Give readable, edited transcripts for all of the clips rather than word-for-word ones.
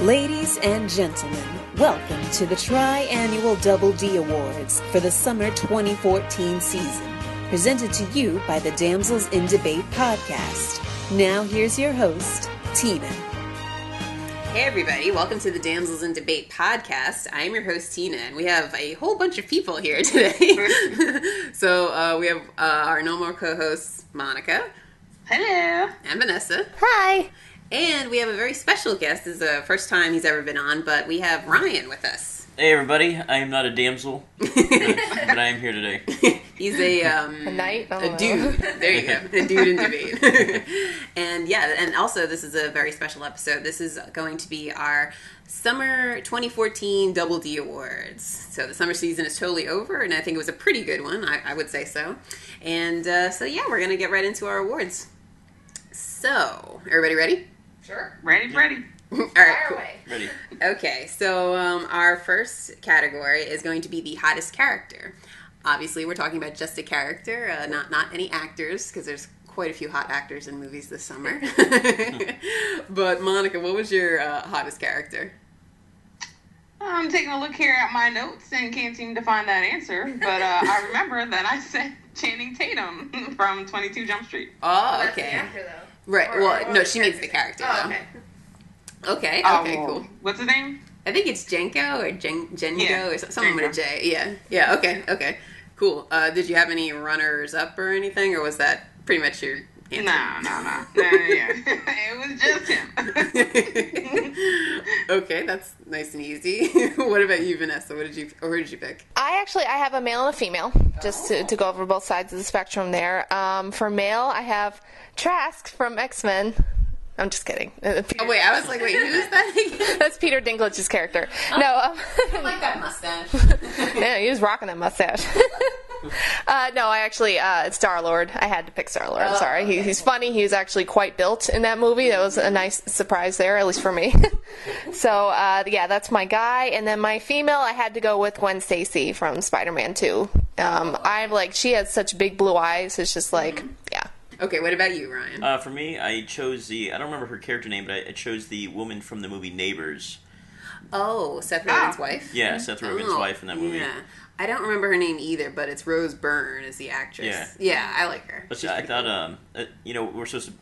Ladies and gentlemen, welcome to the tri-annual Double D Awards for the summer 2014 season, presented to you by the Damsels in Debate podcast. Now here's your host, Tina. Hey everybody, welcome to the Damsels in Debate podcast. I am your host, Tina, and we have a whole bunch of people here today. So we have our normal co-hosts, Monica. Hello. And Vanessa. Hi. And we have a very special guest. This is the first time he's ever been on, but we have Ryan with us. Hey everybody, I am not a damsel, but I am here today. He's a knight? A dude. There you go. A dude in debate. And yeah, and also this is a very special episode. This is going to be our Summer 2014 Double D Awards. So the summer season is totally over, and I think it was a pretty good one. I would say so. And so yeah, we're going to get right into our awards. So, everybody ready? Sure. Ready. All right, cool. Ready? Okay, so our first category is going to be the hottest character. Obviously, we're talking about just a character, not any actors, because there's quite a few hot actors in movies this summer. But Monica, what was your hottest character? I'm taking a look here at my notes and can't seem to find that answer, but I remember that I said Channing Tatum from 22 Jump Street. Oh, That's okay. the actor, though. Right. Well, no, she means the character, Oh, though. okay. Okay, cool. What's his name? I think it's Jenko or Jenko Yeah, or something with a J. Yeah, okay. Cool. Did you have any runners-up or anything, or was that pretty much your answer? No. Yeah. It was just him. Okay, that's nice and easy. What about you, Vanessa? Who did you pick? I have a male and a female, just to go over both sides of the spectrum there. For male, I have Trask from X-Men. I'm just kidding. Oh, wait, I was like, wait, who's that again? That's Peter Dinklage's character. Oh, No, I like that mustache. yeah, he was rocking that mustache. No, I actually, it's Star-Lord. I had to pick Star-Lord. I'm sorry. Okay. He's funny. He's actually quite built in that movie. That was a nice surprise there, at least for me. So, yeah, that's my guy. And then my female, I had to go with Gwen Stacy from Spider-Man 2. She has such big blue eyes. It's just like, yeah. Okay, what about you, Ryan? For me, I chose I don't remember her character name, but I chose the woman from the movie Neighbors. Oh, Seth Rogen's wife? Yeah, Seth Rogen's wife in that movie. Yeah. I don't remember her name either, but it's Rose Byrne is the actress. Yeah, I like her. But I thought, we're supposed to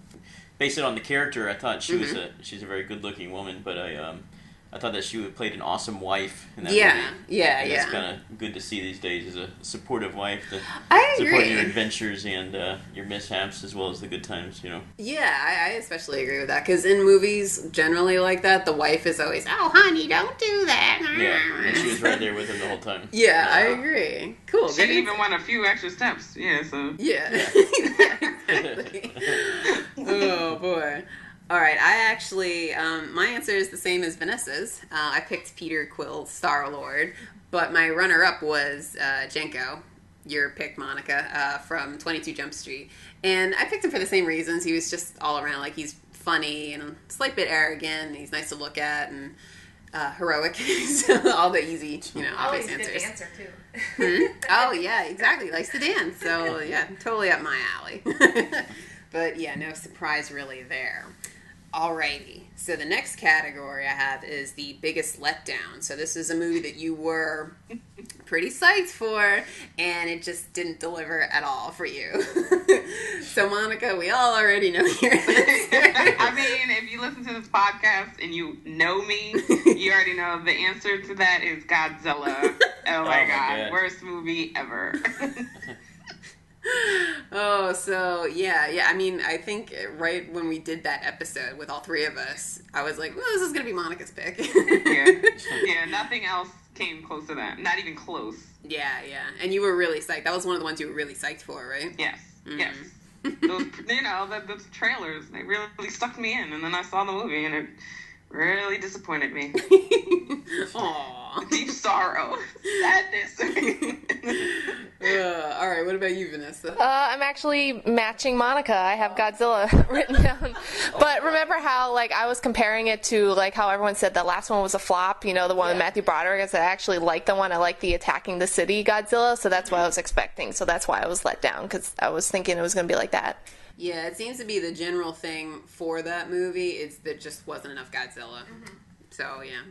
base it on the character. I thought she's a very good-looking woman, but I thought that she played an awesome wife in that movie. Yeah. It's kind of good to see these days as a supportive wife to I support agree. your adventures and your mishaps as well as the good times, Yeah, I especially agree with that, because in movies, generally like that, the wife is always, oh, honey, don't do that. Yeah, and she was right there with him the whole time. Yeah, I agree. Cool. She even went a few extra steps. Yeah, so. Yeah. Exactly. Oh, boy. All right, I actually, my answer is the same as Vanessa's. I picked Peter Quill, Star-Lord, but my runner-up was Jenko, your pick, Monica, from 22 Jump Street. And I picked him for the same reasons. He was just all around, like, he's funny and a slight bit arrogant, and he's nice to look at, and heroic. So all the easy, obvious answers. Good answer, too. Oh, yeah, exactly. Likes to dance. So, yeah, totally up my alley. But, yeah, no surprise really there. Alrighty, so the next category I have is the biggest letdown. So this is a movie that you were pretty psyched for, and it just didn't deliver at all for you. So Monica, we all already know your answer. I mean, if you listen to this podcast and you know me, you already know the answer to that is Godzilla. Oh my God, worst movie ever. Oh, so yeah. I mean, I think right when we did that episode with all three of us, I was like, well, this is going to be Monica's pick. Yeah, nothing else came close to that. Not even close. Yeah. And you were really psyched. That was one of the ones you were really psyched for, right? Yes. Those trailers, they really stuck me in. And then I saw the movie, and it really disappointed me. Aww. Deep sorrow. Sadness. All right, what about you, Vanessa? I'm actually matching Monica. I have Godzilla written down. But remember how, I was comparing it to, how everyone said the last one was a flop, the one with Matthew Broderick? I actually like the one. I like the attacking the city Godzilla, so that's what I was expecting. So that's why I was let down, because I was thinking it was going to be like that. Yeah, it seems to be the general thing for that movie is there just wasn't enough Godzilla. So yeah,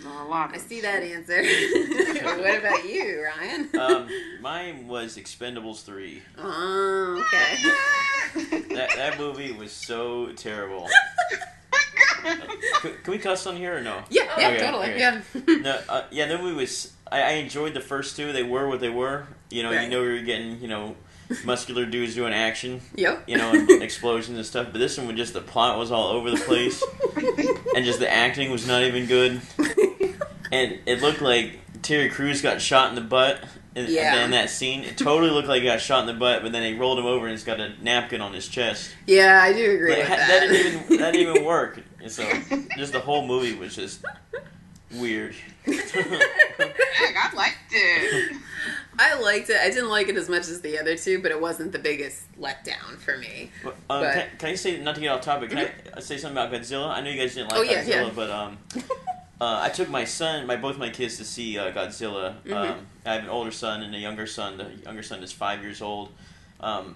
I see that answer. What about you, Ryan? Mine was Expendables 3. Oh, okay. That movie was so terrible. Can we cuss on here or no? Yeah, totally. Okay. Yeah. No, that movie was. I enjoyed the first two. They were what they were. You know, you were getting, muscular dudes doing action. Yep. And explosions and stuff. But this one, the plot was all over the place, and just the acting was not even good. And it looked like Terry Crews got shot in the butt. In that scene, it totally looked like he got shot in the butt, but then they rolled him over and he's got a napkin on his chest. Yeah, I do agree with that. That didn't even work. And so, just the whole movie was just weird. I liked it. I liked it. I didn't like it as much as the other two, but it wasn't the biggest letdown for me. Can I say, not to get off topic, can I say something about Godzilla? I know you guys didn't like Godzilla, but I took both my kids to see Godzilla. Mm-hmm. I have an older son and a younger son. The younger son is 5 years old. But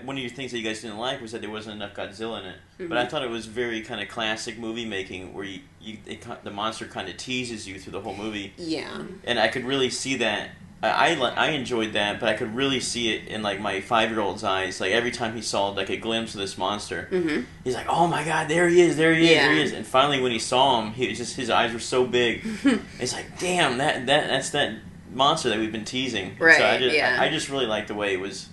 one of your things that you guys didn't like was that there wasn't enough Godzilla in it. Mm-hmm. But I thought it was very kind of classic movie making, where the monster kind of teases you through the whole movie. Yeah. And I could really see that. I enjoyed that, but I could really see it in like my 5-year-old's eyes. Like every time he saw like a glimpse of this monster, he's like, "Oh my God, there he is, there he is!" And finally, when he saw him, his eyes were so big. It's like, damn, that's that monster that we've been teasing. Right. So I just really liked the way it was.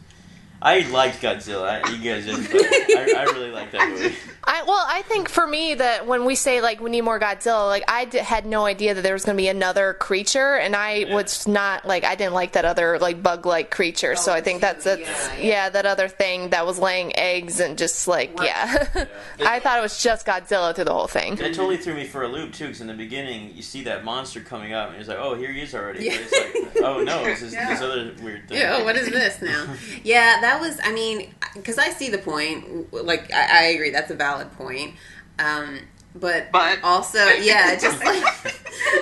I liked Godzilla. You guys didn't, but I really liked that movie. I think for me that when we say like we need more Godzilla, like I had no idea that there was going to be another creature, and I was not like I didn't like that other like bug-like creature. So I think that's that other thing that was laying eggs and just like I thought it was just Godzilla through the whole thing. That totally threw me for a loop too, because in the beginning you see that monster coming up, and it's like, oh, here he is already. But it's like, oh no, it's this other weird thing. Yeah, what is this now? Yeah, that was. I mean, because I see the point. Like I agree, that's a valid point. But also, just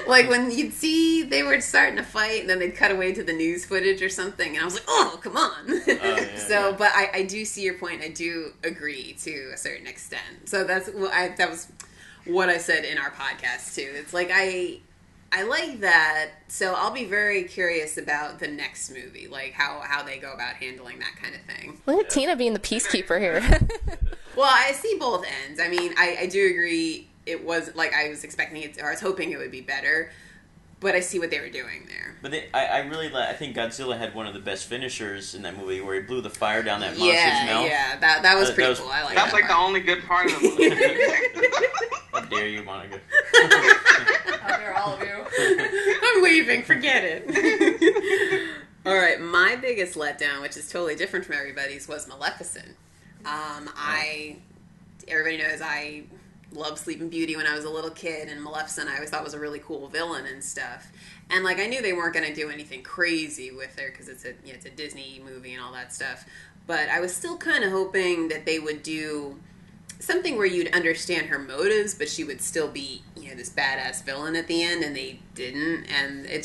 like when you'd see they were starting to fight, and then they'd cut away to the news footage or something, and I was like, oh, come on. But I do see your point. I do agree to a certain extent. So that was what I said in our podcast too. It's like I like that, so I'll be very curious about the next movie, like how they go about handling that kind of thing. Look at Tina being the peacekeeper here. Well, I see both ends. I mean, I do agree it was, like, I was expecting it, or I was hoping it would be better, but I see what they were doing there. But I think Godzilla had one of the best finishers in that movie, where he blew the fire down that monster's mouth. Yeah, that was pretty cool. I like that. That's like the only good part of the movie. How dare you, Monica? How dare all of you? I'm leaving. Forget it. All right, my biggest letdown, which is totally different from everybody's, was Maleficent. Everybody knows I loved Sleeping Beauty when I was a little kid, and Maleficent I always thought was a really cool villain and stuff. And like I knew they weren't going to do anything crazy with her because it's a Disney movie and all that stuff. But I was still kind of hoping that they would do something where you'd understand her motives, but she would still be this badass villain at the end, and they didn't. And I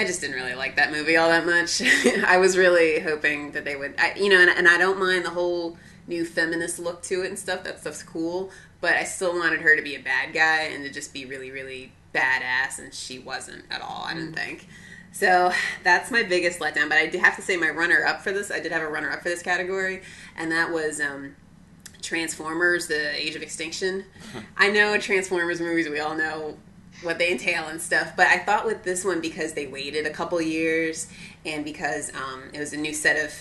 just didn't really like that movie all that much. I was really hoping that they would, and I don't mind the whole new feminist look to it and stuff. That stuff's cool. But I still wanted her to be a bad guy and to just be really, really badass, and she wasn't at all, I didn't think. So that's my biggest letdown. But I do have to say my runner-up for this, I did have a runner-up for this category, and that was Transformers, The Age of Extinction. I know Transformers movies, we all know what they entail and stuff, but I thought with this one, because they waited a couple years and because it was a new set of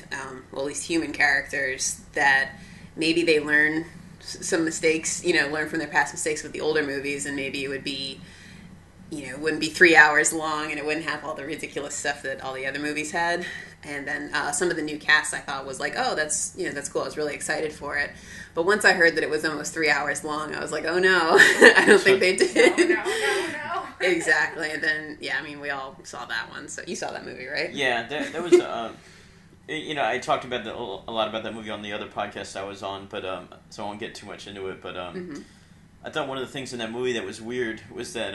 at least human characters, that maybe they learn some mistakes, learn from their past mistakes with the older movies, and maybe it would be it wouldn't be 3 hours long, and it wouldn't have all the ridiculous stuff that all the other movies had. And then some of the new cast I thought was like, oh, that's cool. I was really excited for it. But once I heard that it was almost 3 hours long, I was like, oh no, I don't think they did. No. Exactly. And then, we all saw that one. So you saw that movie, right? Yeah, that was, I talked about a lot about that movie on the other podcast I was on, but so I won't get too much into it. But I thought one of the things in that movie that was weird was that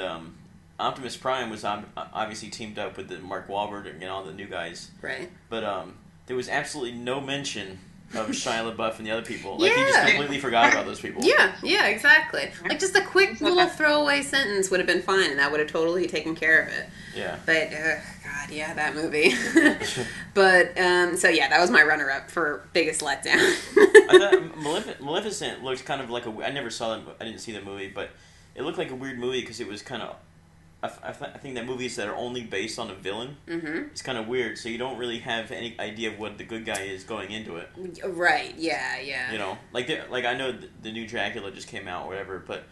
Optimus Prime was obviously teamed up with Mark Wahlberg and all the new guys. Right. But there was absolutely no mention Shia LaBeouf and the other people. Like, he just completely forgot about those people. Yeah, exactly. Like, just a quick little throwaway sentence would have been fine, and that would have totally taken care of it. Yeah. But, God, yeah, that movie. But, so yeah, that was my runner-up for biggest letdown. I thought Maleficent looked kind of like I never saw that. I didn't see the movie, but it looked like a weird movie because it was kind of. I think that movies that are only based on a villain, it's kind of weird. So you don't really have any idea of what the good guy is going into it. Right? Yeah. You know, like I know the new Dracula just came out, or whatever, but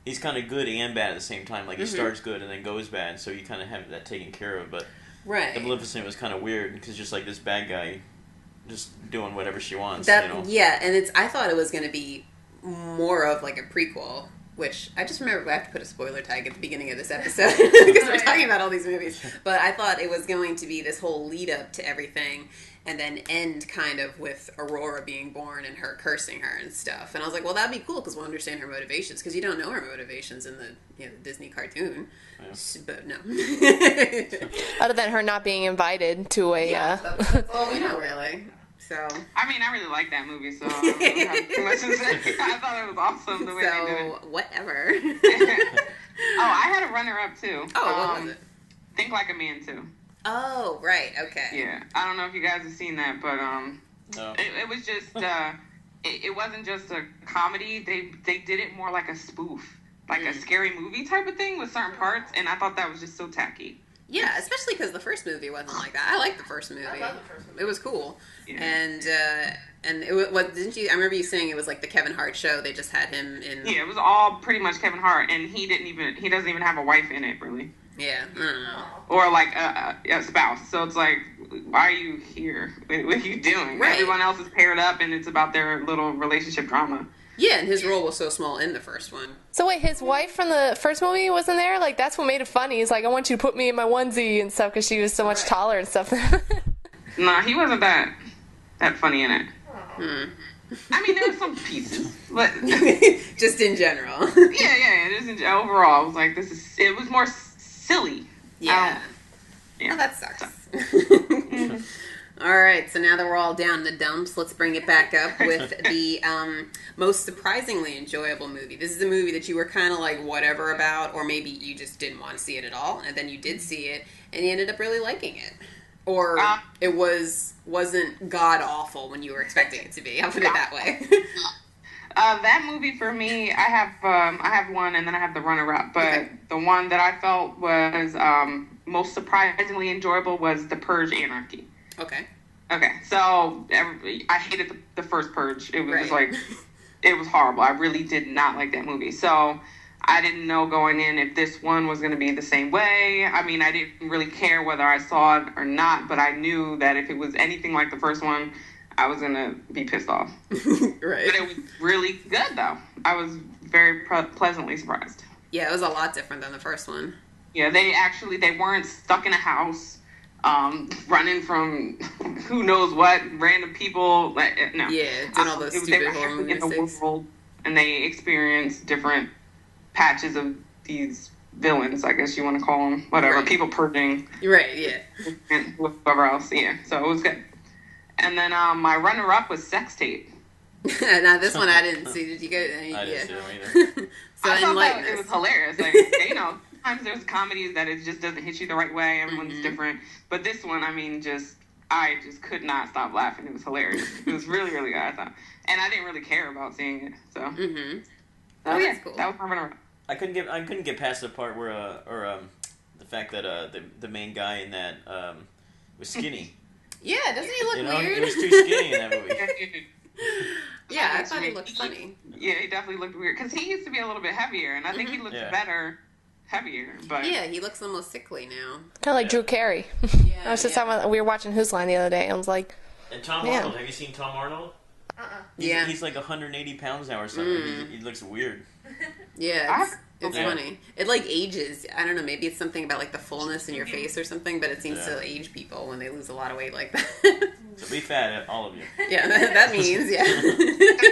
he's kind of good and bad at the same time. Like he starts good and then goes bad, so you kind of have that taken care of. But the Maleficent was kind of weird because just like this bad guy, just doing whatever she wants. Yeah, and I thought it was going to be more of like a prequel. Which, I just remember, I have to put a spoiler tag at the beginning of this episode, because we're talking about all these movies. But I thought it was going to be this whole lead-up to everything, and then end kind of with Aurora being born and her cursing her and stuff. And I was like, well, that'd be cool, because we'll understand her motivations, because you don't know her motivations in the Disney cartoon. Yeah. But no. Other than her not being invited to a... That's all we know, really. So I mean, I really like that movie, so I don't have too much to say. I thought it was awesome the way they did it. Whatever. I had a runner-up too. Oh, what was it? Think Like a Man too. Oh, right. Okay. Yeah, I don't know if you guys have seen that, but no. it was just it wasn't just a comedy. They did it more like a spoof, like a scary movie type of thing with certain parts, and I thought that was just so tacky. Yeah, especially because the first movie wasn't like that. I liked the first movie. I love the first movie. It was cool. Yeah. And it was, didn't you? I remember you saying it was like the Kevin Hart show. They just had him in. Yeah, it was all pretty much Kevin Hart, and he doesn't even have a wife in it, really. Yeah. I don't know. Or like a spouse. So it's like, why are you here? What are you doing? Right. Everyone else is paired up, and it's about their little relationship drama. Yeah, and his role was so small in the first one. So wait, his wife from the first movie wasn't there? Like, that's what made it funny. He's like, I want you to put me in my onesie and stuff because she was so much taller and stuff. Nah, he wasn't that funny in it. I mean, there were some pieces, but just in general. yeah. Just overall, I was like, it was more silly. Yeah. Yeah. Well, that sucks. All right, so now that we're all down in the dumps, let's bring it back up with the most surprisingly enjoyable movie. This is a movie that you were kind of like whatever about, or maybe you just didn't want to see it at all, and then you did see it, and you ended up really liking it. Or it wasn't god-awful when you were expecting it to be. I'll put it that way. That movie for me, I have one, and then I have the runner-up. But the one that I felt was most surprisingly enjoyable was The Purge: Anarchy. Okay. So I hated the first Purge. It was just like, it was horrible. I really did not like that movie. So I didn't know going in if this one was going to be the same way. I mean, I didn't really care whether I saw it or not, but I knew that if it was anything like the first one, I was going to be pissed off. Right. But it was really good, though. I was very pleasantly surprised. Yeah, it was a lot different than the first one. Yeah, they weren't stuck in a house. Running from who knows what random people. No. Yeah, doing all those stupid horror movie mistakes. And they experienced different patches of these villains, I guess you want to call them. Whatever, people purging. Right, yeah. And whoever else, yeah. So it was good. And then my runner-up was Sex Tape. Now this one I didn't see. Did you get? I didn't see it either. So I thought that it was hilarious. Like, sometimes there's comedies that it just doesn't hit you the right way. Everyone's different. But this one, I mean, I just could not stop laughing. It was hilarious. It was really, really good, I thought. And I didn't really care about seeing it. So, Oh, yeah, cool. That was my runner-up. I couldn't get past the part where the fact that the main guy in that was skinny. Yeah, doesn't he look weird? He was too skinny in that movie. Yeah, I thought he looked funny. Yeah, he definitely looked weird. Because he used to be a little bit heavier, and I think he looked better heavier. But yeah, he looks almost sickly now. Kind of like Drew Carey. Yeah, I was just talking about, we were watching Whose Line the other day, and I was like... And Tom Arnold. Have you seen Tom Arnold? He's like 180 pounds now or something. He looks weird. Yeah, it's funny. It like ages. I don't know. Maybe it's something about like the fullness in your face or something. But it seems to age people when they lose a lot of weight like that. So be fat, all of you. Yeah, that means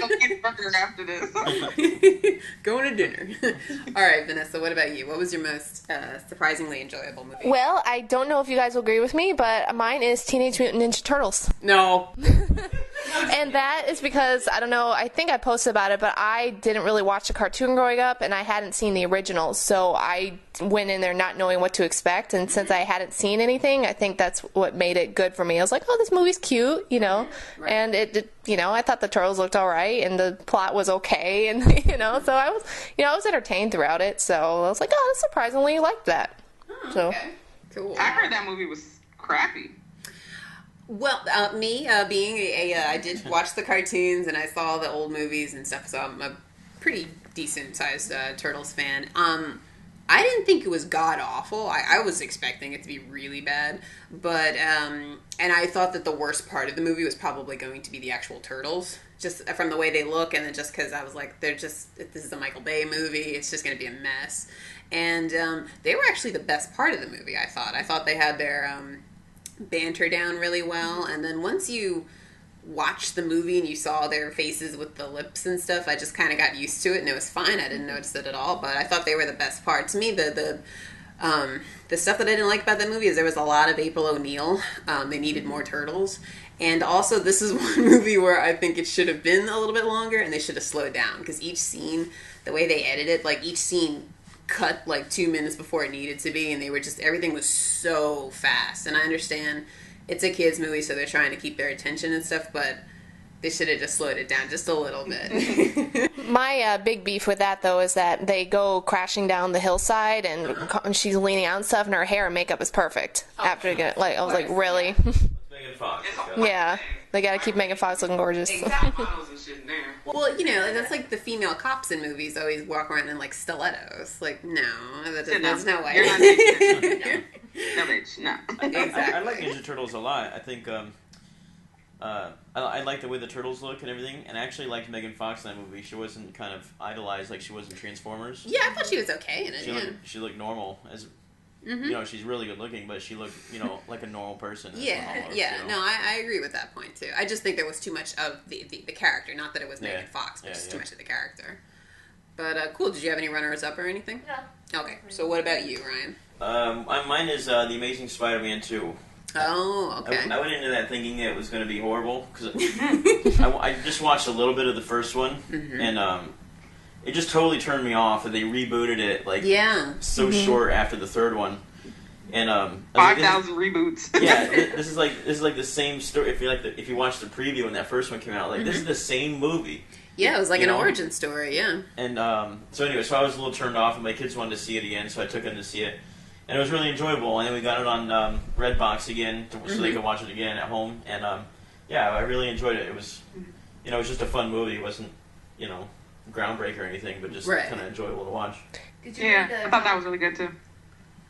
I'll get burger after this. Going to dinner. All right, Vanessa. What about you? What was your most surprisingly enjoyable movie? Well, I don't know if you guys will agree with me, but mine is Teenage Mutant Ninja Turtles. No. And that is because, I don't know, I think I posted about it, but I didn't really watch the cartoon growing up, and I hadn't seen the originals, so I went in there not knowing what to expect, and since I hadn't seen anything, I think that's what made it good for me. I was like, oh, this movie's cute, you know, Right. and it you know, I thought the turtles looked all right, and the plot was okay, and, you know, so I was entertained throughout it, so I was like, oh, I surprisingly liked that. Oh, So. okay. Cool. I heard that movie was crappy. Well, me being I did watch the cartoons and I saw the old movies and stuff, so I'm a pretty decent sized Turtles fan. I didn't think it was god awful. I was expecting it to be really bad, but and I thought that the worst part of the movie was probably going to be the actual turtles, just from the way they look, and then just because I was like, this is a Michael Bay movie, it's just going to be a mess. And they were actually the best part of the movie. I thought they had their banter down really well, and then once you watched the movie and you saw their faces with the lips and stuff, I just kind of got used to it, and it was fine. I didn't notice it at all, but I thought they were the best part. To me, the stuff that I didn't like about that movie is there was a lot of April O'Neil. They needed more turtles, and also this is one movie where I think it should have been a little bit longer, and they should have slowed down, because each scene, the way they edited, like each scene cut like 2 minutes before it needed to be, and they were just, everything was so fast. And I understand it's a kids movie, so they're trying to keep their attention and stuff, but they should have just slowed it down just a little bit. My big beef with that, though, is that they go crashing down the hillside, and she's leaning out and stuff, and her hair and makeup is perfect. After I was like, really? Megan Fox. Yeah, they gotta keep Megan Fox looking gorgeous. Models and shit in there. Well, you know, that's like the female cops in movies always walk around in like stilettos. Like, no, there's no way. You're not naked. No, bitch, no. Exactly. I like Ninja Turtles a lot. I think I like the way the turtles look and everything, and I actually liked Megan Fox in that movie. She wasn't kind of idolized like she was in Transformers. Yeah, I thought she was okay in it. She looked normal as. You know, she's really good looking, but she looked, you know, like a normal person. Yeah, almost, yeah. you know? No, I agree with that point, too. I just think there was too much of the character. Not that it was Megan Fox, but just too much of the character. But, cool. Did you have any runners-up or anything? No. Okay. So what about you, Ryan? Mine is The Amazing Spider-Man 2. Oh, okay. I went into that thinking it was going to be horrible, because I just watched a little bit of the first one, and it just totally turned me off that they rebooted it like so short after the third one, and 5,000 reboots. Yeah, this is like the same story. If you watch the preview when that first one came out, like this is the same movie. Yeah, it was like an origin story. Yeah. And so anyway, so I was a little turned off, and my kids wanted to see it again, so I took them to see it, and it was really enjoyable. And then we got it on Redbox again, so they could watch it again at home, and yeah, I really enjoyed it. It was, you know, it was just a fun movie. It wasn't, you know, groundbreaker or anything, but just kind of enjoyable to watch. I thought that was really good too.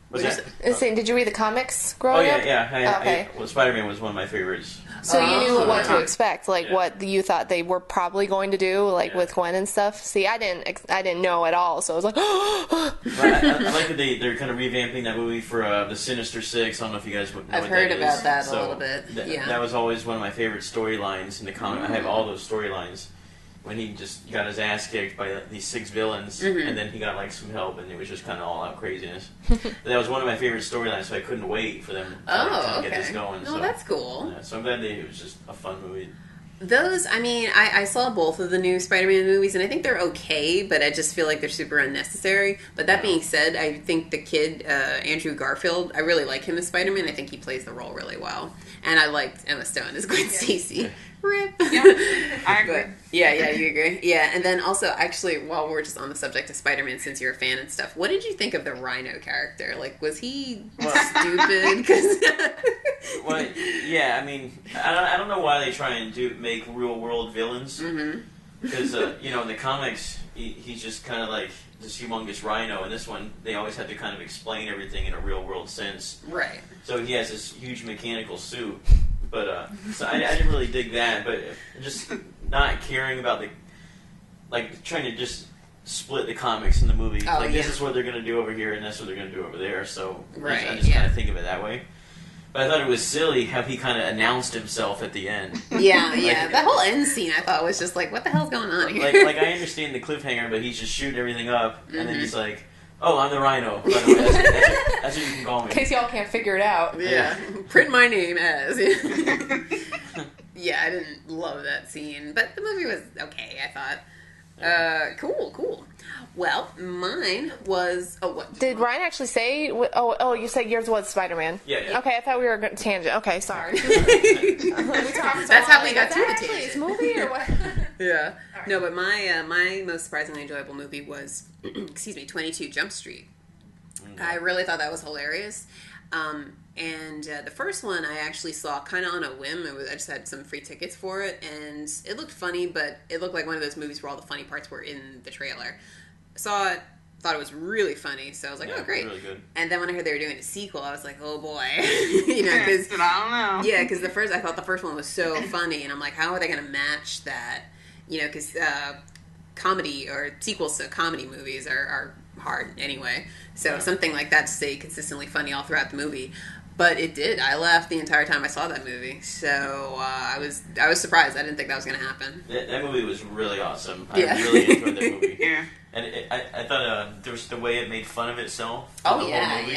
Was that? Did you read the comics growing up? Yeah. Well, Spider-Man was one of my favorites. So you knew what to expect, like what you thought they were probably going to do, like with Gwen and stuff. See, I didn't know at all, so I was like, I like that they're kind of revamping that movie for the Sinister Six. I don't know if you guys would know. I've heard about that a little bit. That was always one of my favorite storylines in the comic. I have all those storylines. When he just got his ass kicked by these 6 villains, and then he got like some help, and it was just kind of all out craziness. That was one of my favorite storylines, so I couldn't wait for them to get this going. Oh, that's cool. Yeah, so I'm glad it was just a fun movie. Those, I mean, I saw both of the new Spider-Man movies, and I think they're okay, but I just feel like they're super unnecessary. But that being said, I think the kid, Andrew Garfield, I really like him as Spider-Man. I think he plays the role really well. And I liked Emma Stone as Gwen Stacy. Rip. Yeah, I agree. Yeah, you agree? Yeah, and then also, actually, while we're just on the subject of Spider-Man, since you're a fan and stuff, what did you think of the Rhino character? Like, was he stupid? Well, yeah, I mean, I don't know why they try and make real-world villains. Because, you know, in the comics, he's just kind of like this humongous rhino. In this one, they always have to kind of explain everything in a real-world sense. Right. So he has this huge mechanical suit. But, so I didn't really dig that, but just not caring about trying to just split the comics and the movie. This is what they're going to do over here, and that's what they're going to do over there, so I just kind of think of it that way. But I thought it was silly how he kind of announced himself at the end. Yeah. That whole end scene I thought was just like, what the hell's going on here? Like I understand the cliffhanger, but he's just shooting everything up, and then he's like, oh, I'm the Rhino. By the way, that's what you can call me. In case y'all can't figure it out. Yeah. Print my name as. Yeah, I didn't love that scene, but the movie was okay, I thought. Cool. Well, mine was... Oh, what? Did Ryan actually say... Oh, you said yours was Spider-Man. Yeah. Okay, I thought we were going to tangent. Okay, sorry. That's how we got to the tangent. His movie or what? Yeah. Right. No, but my most surprisingly enjoyable movie was, 22 Jump Street. I really thought that was hilarious. And the first one I actually saw kind of on a whim. I just had some free tickets for it, and it looked funny, but it looked like one of those movies where all the funny parts were in the trailer. Saw it, thought it was really funny, so I was like, oh, great. Really good. And then when I heard they were doing a sequel, I was like, oh boy. Because I don't know. Yeah, because I thought the first one was so funny, and I'm like, how are they going to match that? Because comedy or sequels to comedy movies are hard anyway. So something like that to stay consistently funny all throughout the movie. But it did. I laughed the entire time I saw that movie. So I was surprised. I didn't think that was going to happen. That movie was really awesome. I really enjoyed that movie. Yeah. And I thought there was the way it made fun of itself. Oh, the whole movie.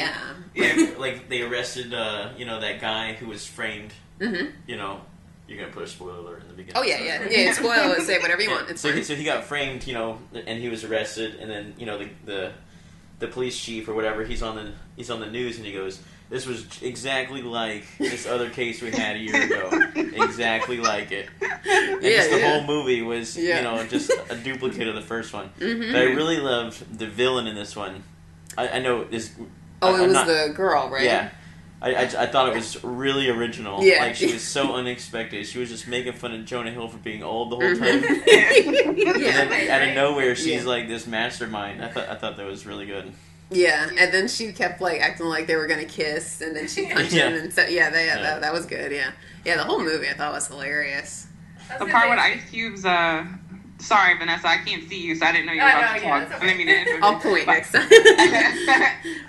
yeah. Like they arrested, that guy who was framed. Mm-hmm. You're going to put a spoiler alert in the beginning. Oh, yeah. Spoil it. Say whatever you want. It's so he got framed, and he was arrested, and then, the police chief or whatever, he's on the news, and he goes, this was exactly like this other case we had a year ago. Exactly like it. And the whole movie was, just a duplicate of the first one. Mm-hmm. But I really loved the villain in this one. I know this... Oh, it was the girl, right? Yeah. I thought it was really original. Yeah. Like, she was so unexpected. She was just making fun of Jonah Hill for being old the whole time. Mm-hmm. And then out of nowhere, she's like this mastermind. I thought that was really good. Yeah, and then she kept like acting like they were gonna kiss, and then she punched him, and so that was good. Yeah, the whole movie I thought was hilarious. The part with Ice Cube's sorry, Vanessa, I can't see you, so I didn't know you were about to talk. Okay. I didn't mean to interrupt. I'll point next time.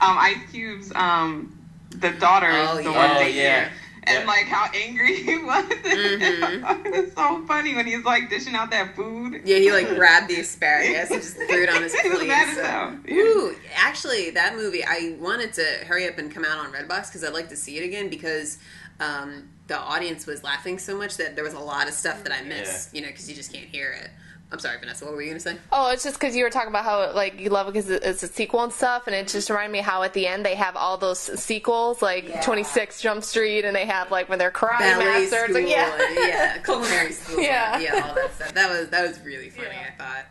Ice Cube's the daughter is the one that yeah. And like how angry he was. Mm-hmm. It's so funny when he's like dishing out that food. Yeah, he like grabbed the asparagus and just threw it on his plate. Ooh, actually, that movie, I wanted to hurry up and come out on Redbox because I'd like to see it again because the audience was laughing so much that there was a lot of stuff that I missed, because you just can't hear it. I'm sorry, Vanessa, what were you going to say? Oh, it's just because you were talking about how, like, you love it because it's a sequel and stuff, and it just reminded me how at the end they have all those sequels, like 26 Jump Street, and they have, like, when they're karate masters. School, like, culinary school. Yeah, all that stuff. That was really funny, I thought.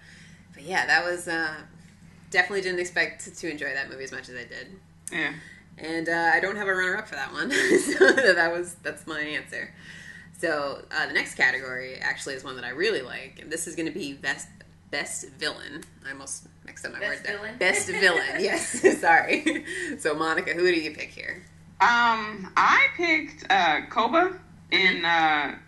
But yeah, that was, definitely didn't expect to enjoy that movie as much as I did. Yeah. And I don't have a runner-up for that one, so that's my answer. So the next category actually is one that I really like, and this is going to be best villain. I almost mixed up my word there. Best villain. Yes, sorry. So Monica, who do you pick here? I picked Koba in not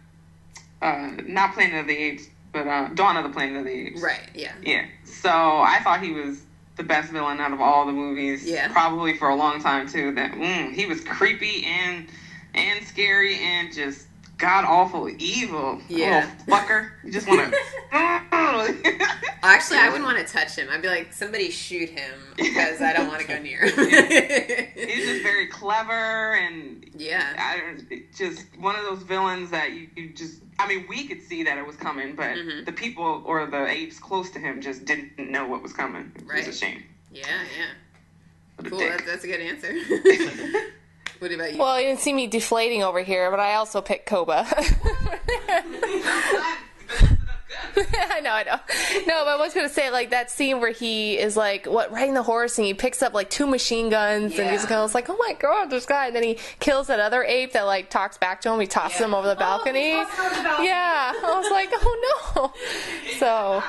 Planet of the Apes, but Dawn of the Planet of the Apes. Right. Yeah. Yeah. So I thought he was the best villain out of all the movies. Yeah. Probably for a long time too. That he was creepy and scary and just god awful evil. Yeah. Little fucker. You just want to. Actually, I wouldn't want to touch him. I'd be like, somebody shoot him because I don't want to go near him. He's just very clever and just one of those villains that you just. I mean, we could see that it was coming, but the people or the apes close to him just didn't know what was coming. It was a shame. Yeah. Cool. That's a good answer. What about you? Well, you didn't see me deflating over here, but I also picked Koba. I know. No, but I was going to say, like, that scene where he is, like, riding the horse, and he picks up, like, 2 machine guns, and he's kind of like, oh my god, this guy, and then he kills that other ape that, like, talks back to him, he tosses him over the balcony. Yeah, I was like, oh no. So...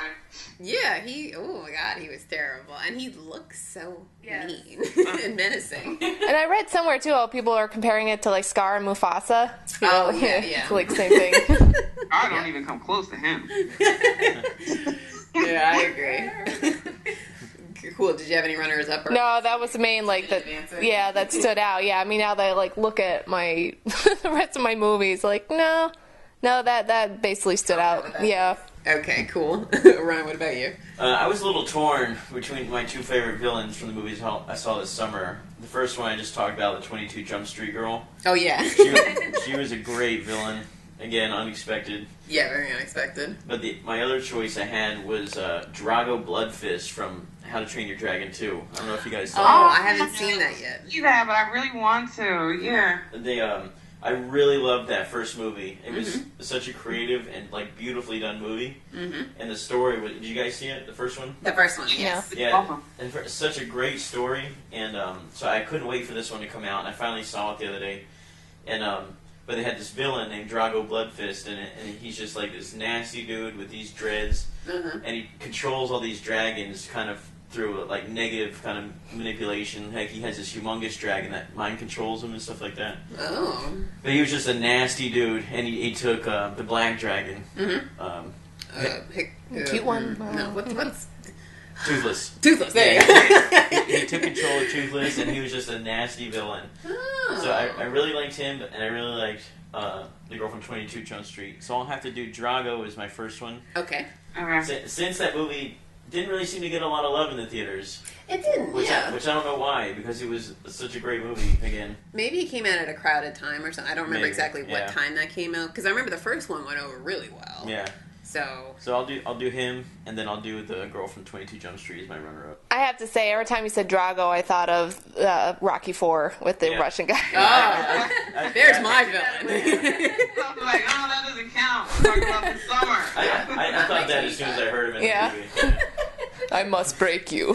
Yeah, oh my god, he was terrible. And he looks so mean and menacing. And I read somewhere, too, how people are comparing it to, like, Scar and Mufasa. Yeah. It's like same thing. I don't even come close to him. Yeah, I agree. Cool, did you have any runners up? No, that was the main, like, that stood out. Yeah, I mean, now that I, like, look at the rest of my movies, like, no, that basically stood out. Yeah. Okay, cool. Ryan, what about you? I was a little torn between my 2 favorite villains from the movies I saw this summer. The first one I just talked about, the 22 Jump Street girl. Oh, yeah. She was a great villain. Again, unexpected. Yeah, very unexpected. But my other choice I had was Drago Bloodfist from How to Train Your Dragon 2. I don't know if you guys saw that. Oh, I haven't seen that yet. Yeah, but I really want to. Yeah. I really loved that first movie. It was such a creative and like beautifully done movie. And the story was. Did you guys see it? The first one? The first one, yes. Yeah. Awesome. And such a great story. And so I couldn't wait for this one to come out. And I finally saw it the other day. And but they had this villain named Drago Bloodfist in it, and he's just like this nasty dude with these dreads, and he controls all these dragons kind of through like negative kind of manipulation. Like he has this humongous dragon that mind controls him and stuff like that. Oh. But he was just a nasty dude, and he took the black dragon. Cute one. No, what's Toothless. Toothless, there you go. He took control of Toothless, and he was just a nasty villain. Oh. So I really liked him, and I really liked the girl from 22 Jump Street. So I'll have to do Drago as my first one. Okay. Since that movie didn't really seem to get a lot of love in the theaters. It didn't, which I don't know why, because it was such a great movie, again. Maybe it came out at a crowded time or something. I don't remember exactly what yeah. time that came out, because I remember the first one went over really well. Yeah. So I'll do him, and then I'll do the girl from 22 Jump Street as my runner-up. I have to say, every time you said Drago, I thought of Rocky IV with the Russian guy. Oh, there's my villain. I'm like, oh, that doesn't count. We're talking about the summer. I thought that as soon as I heard him in the movie. I must break you.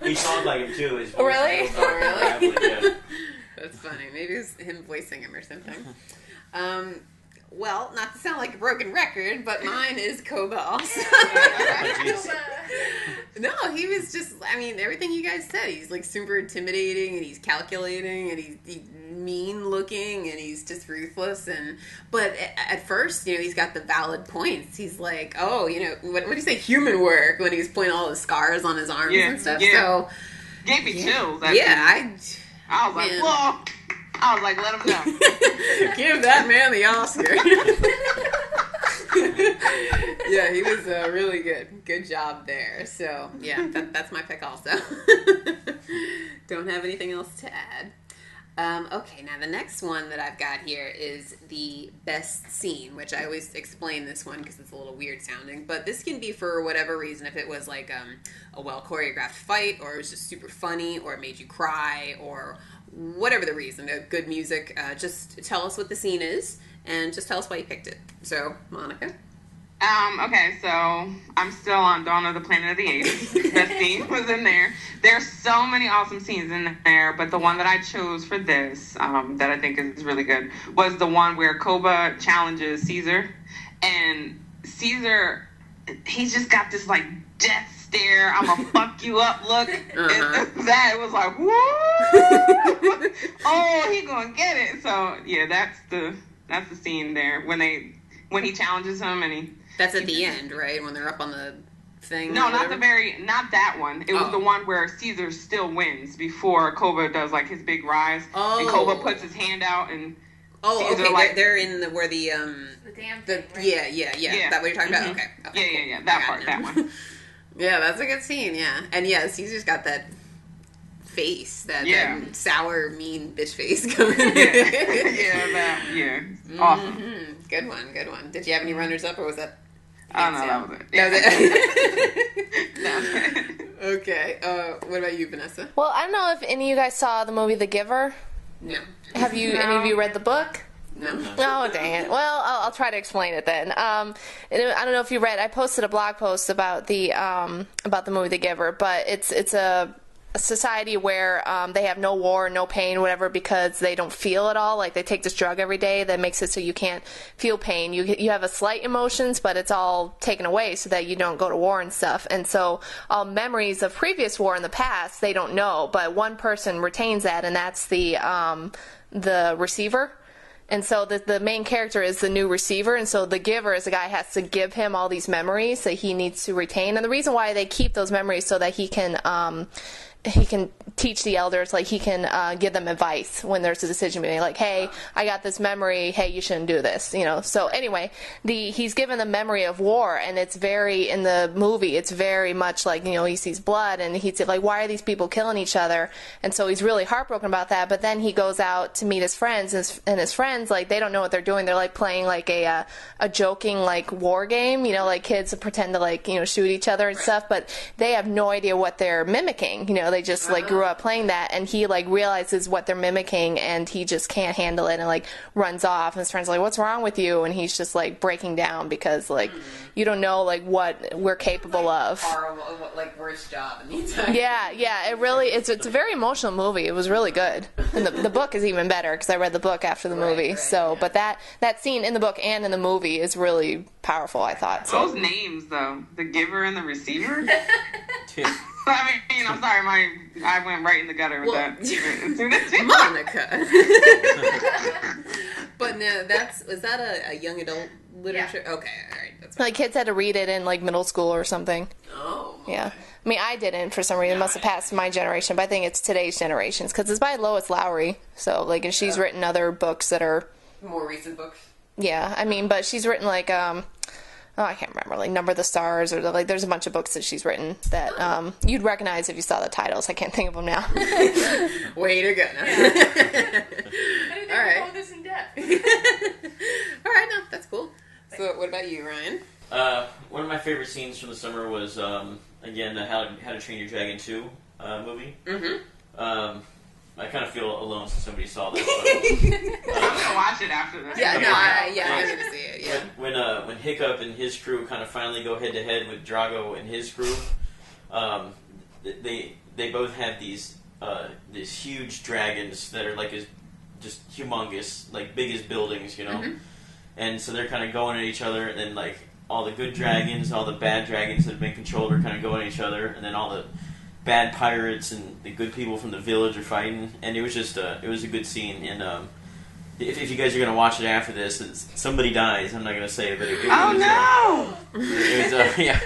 He sounds like him too. His voice Really? Oh, really? Yeah. That's funny. Maybe it was him voicing him or something. Well, not to sound like a broken record, but mine is Koba also. No, he was just, I mean, everything you guys said. He's like super intimidating, and he's calculating, and he's mean looking, and he's just ruthless. But at first, he's got the valid points. He's like, oh, what do you say, human work, when he's pointing all the scars on his arms and stuff. Yeah. So gave me chills. I was like, whoa. I was like, let him know. Give that man the Oscar. Yeah, he was really good. Good job there. So, yeah, that's my pick also. Don't have anything else to add. Okay, now the next one that I've got here is the best scene, which I always explain this one because it's a little weird sounding. But this can be for whatever reason. If it was like a well-choreographed fight, or it was just super funny, or it made you cry, or whatever the reason, good music, just tell us what the scene is, and just tell us why you picked it. So, Monica? Okay, so I'm still on Dawn of the Planet of the Apes. That scene was in there. There's so many awesome scenes in there, but the one that I chose for this, that I think is really good, was the one where Koba challenges Caesar, and Caesar, he's just got this like death stare, I'm gonna fuck you up look. And that was like, woo! Oh, he gonna get it. So yeah, that's the scene there when he challenges him, and that's at the end, right? When they're up on the thing. No, not that one. It was the one where Caesar still wins before Koba does like his big rise. Oh. And Koba puts his hand out, and Caesar, okay, they're in the damn thing, right? Yeah. That what you're talking about? Okay. Yeah. That one. Yeah, that's a good scene. Yeah, and Caesar's got that face, that sour, mean bitch face coming. Awesome. Mm-hmm. Good one. Did you have any runners up, or was that? Oh no, that was it. Yeah. That was it. Okay. What about you, Vanessa? Well, I don't know if any of you guys saw the movie The Giver. No. Have you? Any of you read the book? No. Oh, dang it. Well, I'll try to explain it then. I don't know if you read. I posted a blog post about the movie The Giver, but it's a society where they have no war, no pain, whatever, because they don't feel it all. Like, they take this drug every day that makes it so you can't feel pain. You have a slight emotions, but it's all taken away so that you don't go to war and stuff. And so all memories of previous war in the past, they don't know, but one person retains that, and that's the receiver. And so the main character is the new receiver, and so the giver is the guy who has to give him all these memories that he needs to retain. And the reason why they keep those memories so that he can teach the elders, like he can give them advice when there's a decision being like, hey, I got this memory, hey, you shouldn't do this, So anyway, he's given the memory of war, and it's very, in the movie, it's very much like, he sees blood, and he's like, why are these people killing each other? And so he's really heartbroken about that, but then he goes out to meet his friends, and his friends friends, like, they don't know what they're doing. They're, like, playing, like, a joking, like, war game, you know, like, kids pretend to, like, you know, shoot each other and stuff, but they have no idea what they're mimicking. You know, they just, like, grew up playing that, and he, like, realizes what they're mimicking, and he just can't handle it and, like, runs off, and his friend's like, what's wrong with you? And he's just, like, breaking down because, like, you don't know, like, what we're capable of. Horrible, like, worst job in the entire. Yeah, it really, it's a very emotional movie. It was really good. And the book is even better, because I read the book after the movie. But that scene in the book and in the movie is really powerful, I thought. So. Those names, though, the giver and the receiver. I mean, I'm sorry, I went right in the gutter with that. Monica. But no, is that a young adult literature? Yeah. Okay, all right. That's like, kids had to read it in, like, middle school or something. Oh. Yeah. I mean, I didn't, for some reason. It must have passed my generation, but I think it's today's generations, because it's by Lois Lowry. So, like, and she's written other books that are... more recent books? Yeah, I mean, but she's written, like, I can't remember, like, Number the Stars, or, like, there's a bunch of books that she's written that you'd recognize if you saw the titles. I can't think of them now. Way to go. No. I didn't All right. know this in depth. All right, no, that's cool. So, what about you, Ryan? One of my favorite scenes from the summer was, again, the How to Train Your Dragon 2 movie. Mm-hmm. I kind of feel alone since somebody saw this. I'm gonna watch it after this. Yeah, no, I'm gonna see it. Yeah. When Hiccup and his crew kind of finally go head to head with Drago and his crew, they both have these huge dragons that are like just humongous, like big as buildings, you know. Mm-hmm. And so they're kind of going at each other, and then like all the good dragons, all the bad dragons that have been controlled are kind of going at each other, and then all the bad pirates and the good people from the village are fighting, and it was just it was a good scene. And if you guys are gonna watch it after this, somebody dies. I'm not gonna say it, but it was yeah.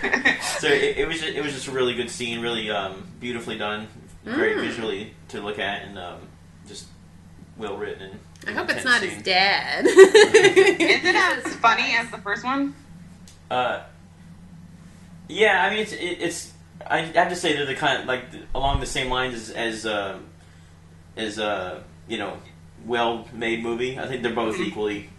So it was just a really good scene, really beautifully done, very visually to look at, and just well written. I hope it's not his dad. Is it as funny as the first one? Yeah, I mean it's. I have to say they're the kind of, like, along the same lines as you know, well-made movie. I think they're both equally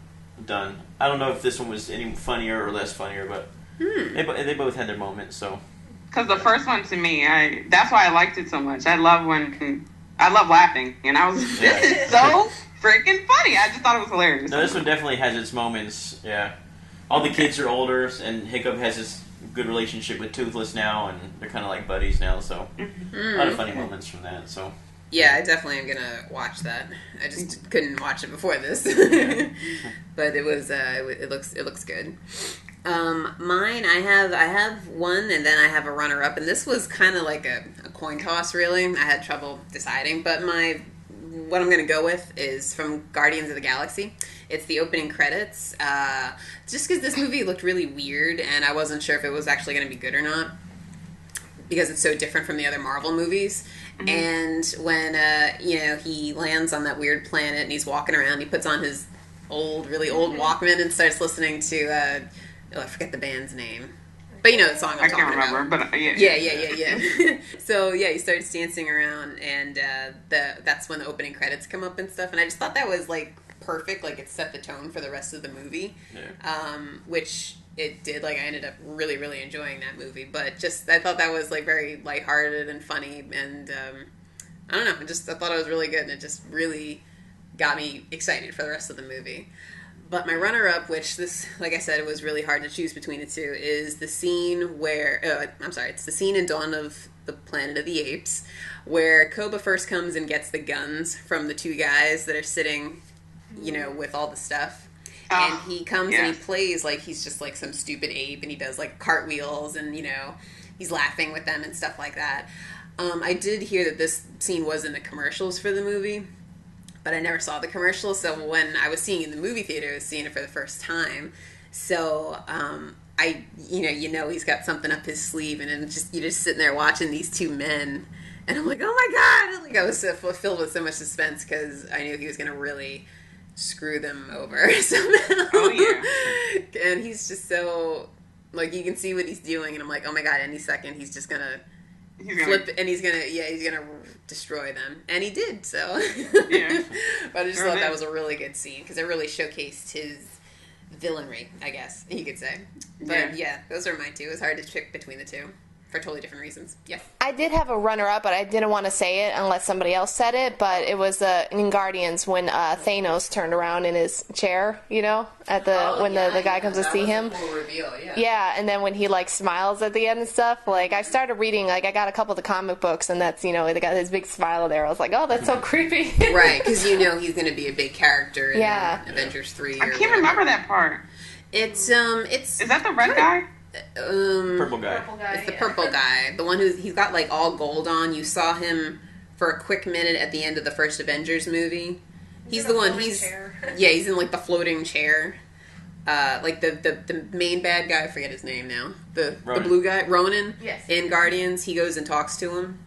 done. I don't know if this one was any funnier or less funnier, but they both had their moments. So, because the first one to me, that's why I liked it so much. I love laughing, and I was this is so freaking funny. I just thought it was hilarious. No, this one definitely has its moments. Yeah, all the kids are older, and Hiccup has this good relationship with Toothless now, and they're kind of like buddies now, so a lot of funny moments from that. So yeah, I definitely am gonna watch that. I just couldn't watch it before this. But it was it looks good. Mine, I have one, and then I have a runner up, and this was kind of like a coin toss, really. I had trouble deciding, but what I'm gonna go with is from Guardians of the Galaxy. It's the opening credits. Just because this movie looked really weird, and I wasn't sure if it was actually going to be good or not, because it's so different from the other Marvel movies. Mm-hmm. And when he lands on that weird planet and he's walking around, he puts on his really old Walkman and starts listening to I forget the band's name. But you know the song I'm talking about. I can't remember, but yeah. So yeah, he starts dancing around, and that's when the opening credits come up and stuff. And I just thought that was like perfect. Like, it set the tone for the rest of the movie, which it did. Like, I ended up really, really enjoying that movie. But just I thought that was like very lighthearted and funny, and I don't know. I thought it was really good, and it just really got me excited for the rest of the movie. But my runner-up, which this, like I said, it was really hard to choose between the two, is the scene where... it's the scene in Dawn of the Planet of the Apes, where Koba first comes and gets the guns from the two guys that are sitting, with all the stuff. And he comes and he plays like he's just like some stupid ape, and he does like cartwheels, and, he's laughing with them and stuff like that. I did hear that this scene was in the commercials for the movie, but I never saw the commercial, so when I was seeing it in the movie theater, I was seeing it for the first time. So, he's got something up his sleeve, and you're just sitting there watching these two men, and I'm like, oh my God! Like, I was so filled with so much suspense, because I knew he was going to really screw them over somehow. Oh, yeah. And he's just so, like, you can see what he's doing, and I'm like, oh my God, any second he's just going to flip, and he's gonna destroy them, and he did. So, Yeah. but I just thought that was a really good scene because it really showcased his villainry, I guess you could say. But yeah, those are my two. It was hard to pick between the two for totally different reasons. Yeah. I did have a runner-up, but I didn't want to say it unless somebody else said it, but it was in Guardians when Thanos turned around in his chair, you know, at the guy comes to see him. That was a cool reveal, Yeah, and then when he, like, smiles at the end and stuff, like, I started reading, like, I got a couple of the comic books, and that's, you know, they got his big smile there. I was like, oh, that's so creepy. Right, because you know he's going to be a big character in Avengers 3 I can't remember that part. It's Is that the red guy? Purple guy. It's the purple guy. The one he's got like all gold on. You saw him for a quick minute at the end of the first Avengers movie. He's the one. He's in like the floating chair. Like the main bad guy. I forget his name now. The blue guy, Ronan. Yes. In Guardians, he goes and talks to him.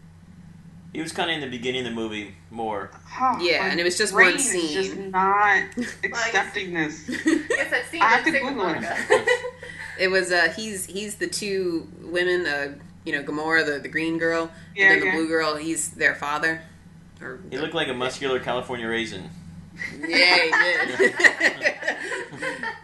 He was kind of in the beginning of the movie more. Oh, yeah, and it was just one scene. Is just not accepting this. It's that scene I have to with Google it. Monica. It was he's the two women, you know, Gamora, the green girl, and then the blue girl. He's their father. He looked like a muscular California raisin. Yeah, he did.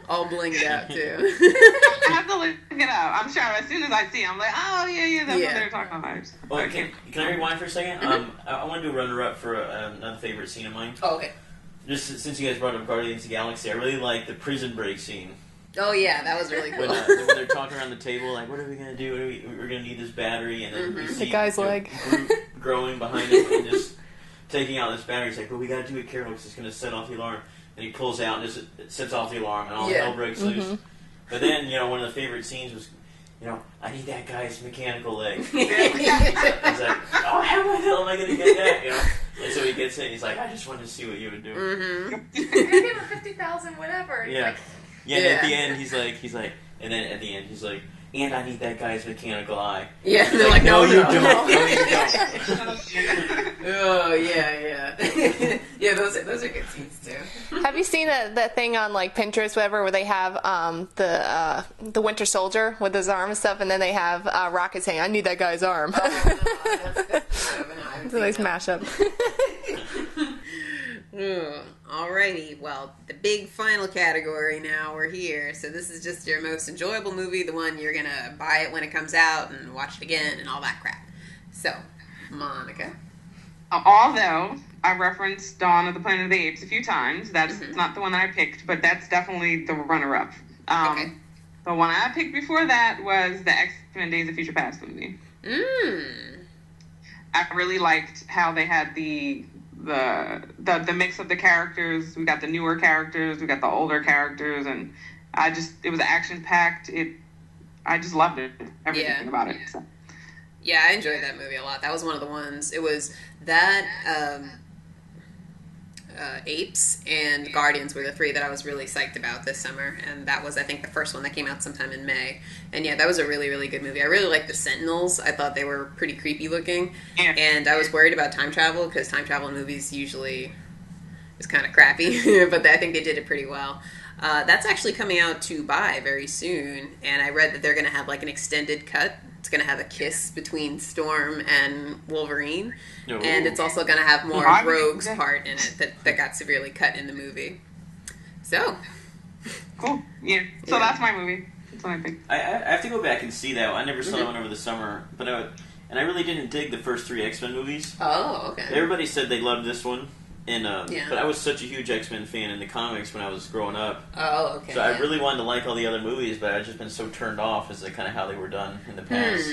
All blinged out too. I have to look it up. I'm sure as soon as I see him, I'm like, oh yeah, that's what they're talking about. Well, can I rewind for a second? I want to do a runner-up for another favorite scene of mine. Oh, okay. Just since you guys brought up Guardians of the Galaxy, I really like the prison break scene. Oh yeah, that was really cool. When they're talking around the table, like, what are we gonna do? We're gonna need this battery, and then we see the guy's leg Groot growing behind him and just taking out this battery. He's like, well, we gotta do it carefully because it's gonna set off the alarm. And he pulls out and just sets off the alarm, and all hell breaks loose. But then, you know, one of the favorite scenes was, you know, I need that guy's mechanical leg. He's like, oh, how the hell am I gonna get that? You know. And so he gets it, and he's like, I just wanted to see what you would do. You're gonna give him 50,000, whatever. Yeah. Like, Yeah, and at the end, he's like, and then at the end, he's like, and I need that guy's mechanical eye. Yeah, they're like, no, you don't. No, you don't. Oh, yeah. Yeah, those are good scenes, too. Have you seen that thing on, like, Pinterest, whatever, where they have the Winter Soldier with his arm and stuff, and then they have Rocket saying, I need that guy's arm. It's a nice mashup. Alrighty, well, the big final category now, we're here. So this is just your most enjoyable movie, the one you're gonna buy it when it comes out and watch it again and all that crap. So, Monica. Although I referenced Dawn of the Planet of the Apes a few times, that's not the one that I picked, but that's definitely the runner-up. Okay. The one I picked before that was the X-Men Days of Future Past movie. I really liked how they had the mix of the characters. We got the newer characters, we got the older characters, and it was action packed. I just loved it, everything about it. So. Yeah, I enjoyed that movie a lot. That was one of the ones. It was that Apes and Guardians were the three that I was really psyched about this summer, and that was, I think, the first one that came out sometime in May. And yeah, that was a really, really good movie. I really liked the Sentinels. I thought they were pretty creepy looking, and I was worried about time travel because time travel in movies usually is kind of crappy, but I think they did it pretty well. That's actually coming out to buy very soon, and I read that they're going to have like an extended cut. It's going to have a kiss between Storm and Wolverine, and it's also going to have more Rogue's part in it that got severely cut in the movie. So. Cool. Yeah. So that's my movie. That's what I picked. I have to go back and see that. I never saw that one over the summer, but I really didn't dig the first three X-Men movies. Oh, okay. Everybody said they loved this one. But I was such a huge X-Men fan in the comics when I was growing up. Oh, okay. So I really wanted to like all the other movies, but I'd just been so turned off as to kind of how they were done in the past.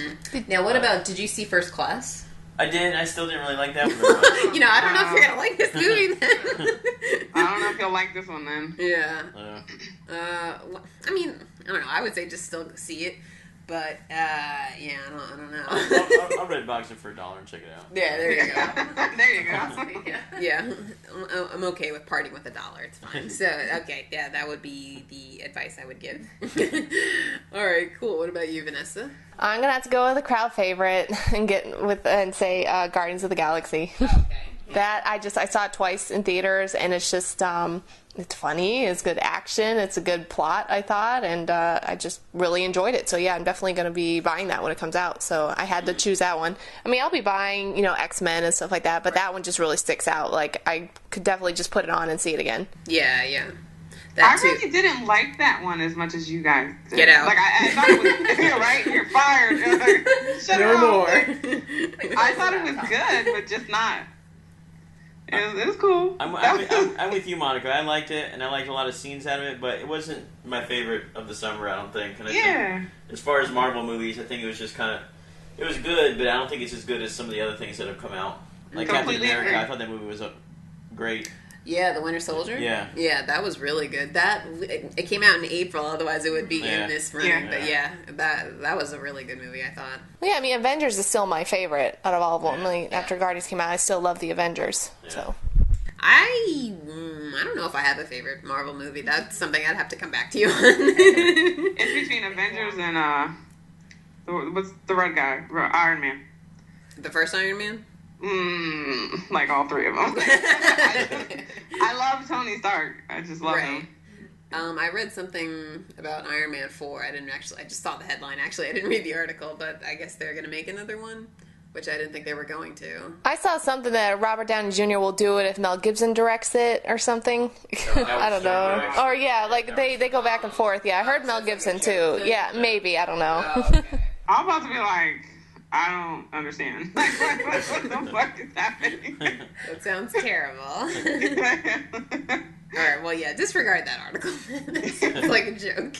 Now, what about, did you see First Class? I did. I still didn't really like that one very much. You know, I don't know if you're going to like this movie then. I don't know if you'll like this one then. Yeah. I mean, I don't know. I would say just still see it. But, yeah, I don't know. I'll red box it for $1 and check it out. Yeah, there you go. There you go. Yeah. I'm okay with parting with $1. It's fine. So, okay, yeah, that would be the advice I would give. All right, cool. What about you, Vanessa? I'm going to have to go with a crowd favorite and say Guardians of the Galaxy. Okay. That I saw it twice in theaters, and it's just it's funny, it's good action, it's a good plot, I thought, and I just really enjoyed it. So yeah, I'm definitely going to be buying that when it comes out. So I had to choose that one. I mean, I'll be buying, X-Men and stuff like that, but that one just really sticks out. Like, I could definitely just put it on and see it again. Yeah. I really didn't like that one as much as you guys did. Get out. Like, I thought it was, right? You're fired. Like, shut no up. more. I thought it was good, but just not. It was cool. I'm with you, Monica. I liked it, and I liked a lot of scenes out of it, but it wasn't my favorite of the summer, I don't think. And I think, as far as Marvel movies, I think it was just kind of... It was good, but I don't think it's as good as some of the other things that have come out. Like Captain America, I thought that movie was great. Yeah, The Winter Soldier? Yeah. Yeah, that was really good. It came out in April, otherwise it would be in this run. Yeah. But that was a really good movie, I thought. Yeah, I mean, Avengers is still my favorite out of all of them. Like, after Guardians came out, I still love the Avengers. Yeah. So I don't know if I have a favorite Marvel movie. That's something I'd have to come back to you on. It's between Avengers and what's the red guy? Iron Man. The first Iron Man? Like all three of them. I love Tony Stark. I just love him. I read something about Iron Man 4. I just saw the headline. Actually, I didn't read the article, but I guess they're going to make another one, which I didn't think they were going to. I saw something that Robert Downey Jr. will do it if Mel Gibson directs it or something. I don't know. Or like they go back and forth. Yeah, I heard Mel Gibson too. Yeah, maybe. I don't know. Oh, okay. I'm about to be like, I don't understand. Like, what the fuck is happening? That sounds terrible. Alright, well, yeah, disregard that article. That sounds like a joke.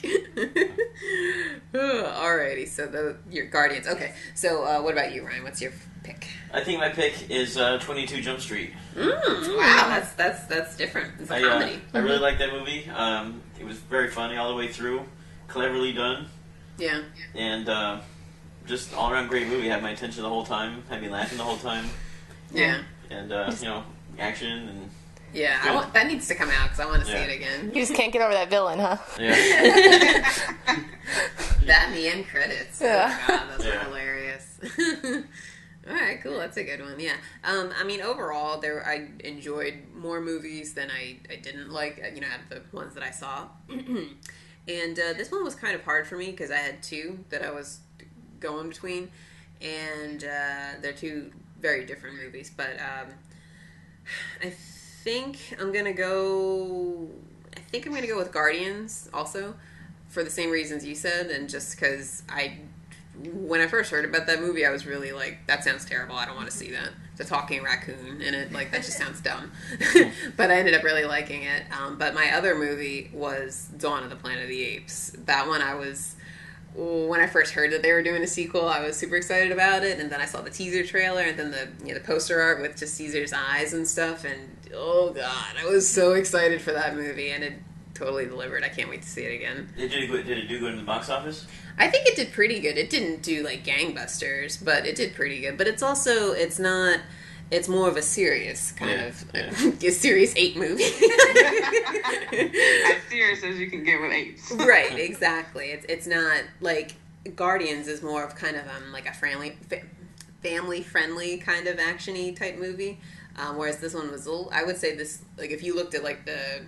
Alrighty, so your Guardians. Okay, so what about you, Ryan? What's your pick? I think my pick is 22 Jump Street. Wow, that's different. It's a comedy. I really like that movie. It was very funny all the way through. Cleverly done. Yeah. And just all around great movie. Had my attention the whole time. Had me laughing the whole time. Yeah. And action and. Yeah, that needs to come out because I want to see it again. You just can't get over that villain, huh? Yeah. That and the end credits. Yeah. Oh, God, those are hilarious. All right, cool. That's a good one. Yeah. I mean, overall, I enjoyed more movies than I didn't like. Out of the ones that I saw. And this one was kind of hard for me because I had two that I was going between, and they're two very different movies. But I think I'm gonna go with Guardians also for the same reasons you said, and just because when I first heard about that movie, I was really like, that sounds terrible. I don't want to see that. The talking raccoon in it, like, that just sounds dumb. But I ended up really liking it. But my other movie was Dawn of the Planet of the Apes. That one when I first heard that they were doing a sequel, I was super excited about it, and then I saw the teaser trailer, and then the poster art with just Caesar's eyes and stuff, and oh god, I was so excited for that movie, and it totally delivered. I can't wait to see it again. Did it do good in the box office? I think it did pretty good. It didn't do like gangbusters, but it did pretty good. But it's more of a serious kind of a serious ape movie. As serious as you can get with apes. Right, exactly. It's not like Guardians is more of kind of like a family friendly kind of actiony type movie, whereas this one was I would say this, like, if you looked at like the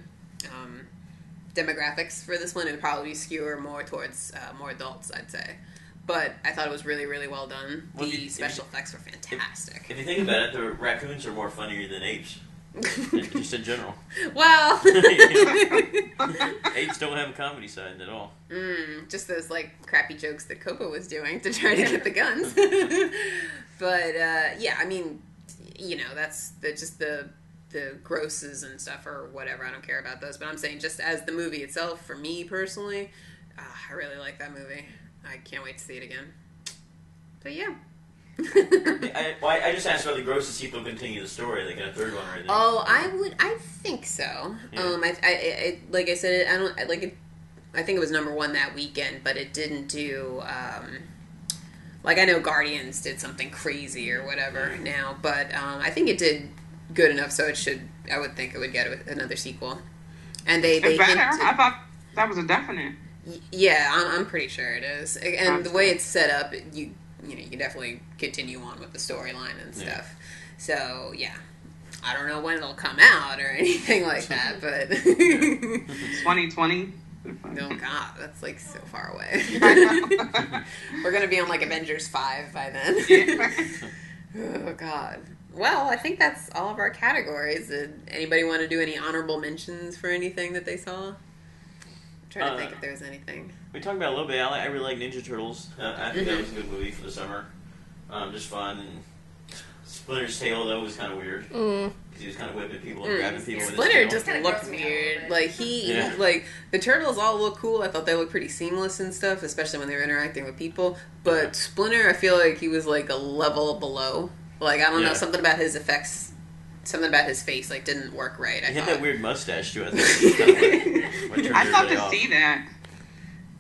demographics for this one, it would probably skew more towards more adults, I'd say. But I thought it was really, really well done. The special effects were fantastic. If you think about it, the raccoons are more funnier than apes. Just in general. Well. Apes don't have a comedy side at all. Just those, like, crappy jokes that Coco was doing to try to get the guns. But, yeah, I mean, that's just the grosses and stuff or whatever. I don't care about those. But I'm saying just as the movie itself, for me personally, I really like that movie. I can't wait to see it again. But yeah. I just asked whether the grossest sequel continue the story. They got a third one right there. Oh, I think so. Yeah. I like I said, I think it was number one that weekend, but it didn't do. Like, I know Guardians did something crazy or whatever now, but I think it did good enough, so I would think it would get another sequel. And they better. I thought that was a definite. Yeah, I'm pretty sure it is. And the way it's set up, you definitely continue on with the storyline and stuff. So, yeah. I don't know when it'll come out or anything like that, but 2020. Oh God, that's like so far away. We're gonna be on like Avengers 5 by then. Oh God. Well, I think that's all of our categories. Did anybody want to do any honorable mentions for anything that they saw? I'm trying to think if there was anything. We talked about it a little bit. I really like Ninja Turtles. I think that was a good movie for the summer. Just fun. And Splinter's tail, though, was kind of weird. Because he was kind of whipping people and grabbing people with his tail. Splinter just looked weird. Like, like, the turtles all look cool. I thought they looked pretty seamless and stuff, especially when they were interacting with people. But Splinter, I feel like he was, like, a level below. Like, I don't know, something about his effects, something about his face, like, didn't work right. He had that weird mustache, too, I think. I'd love to see that.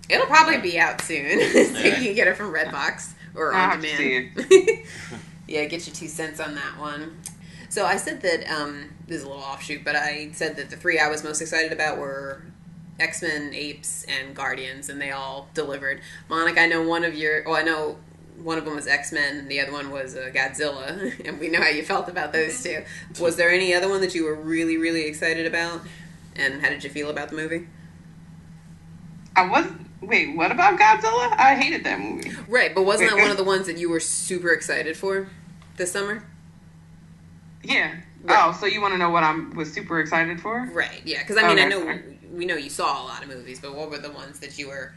It'll probably be out soon. So you can get it from Redbox or on demand. See it. Yeah, get your 2 cents on that one. So I said that, this is a little offshoot, but I said that the 3 I was most excited about were X-Men, Apes, and Guardians, and they all delivered. Monica, I know one of them was X-Men, the other one was Godzilla, and we know how you felt about those two. Was there any other one that you were really, really excited about? And how did you feel about the movie? Wait, what about Godzilla? I hated that movie. Right, but wasn't that one of the ones that you were super excited for this summer? Yeah. Right. Oh, so you want to know what I was super excited for? Right, yeah, because I mean, we know you saw a lot of movies, but what were the ones that you were,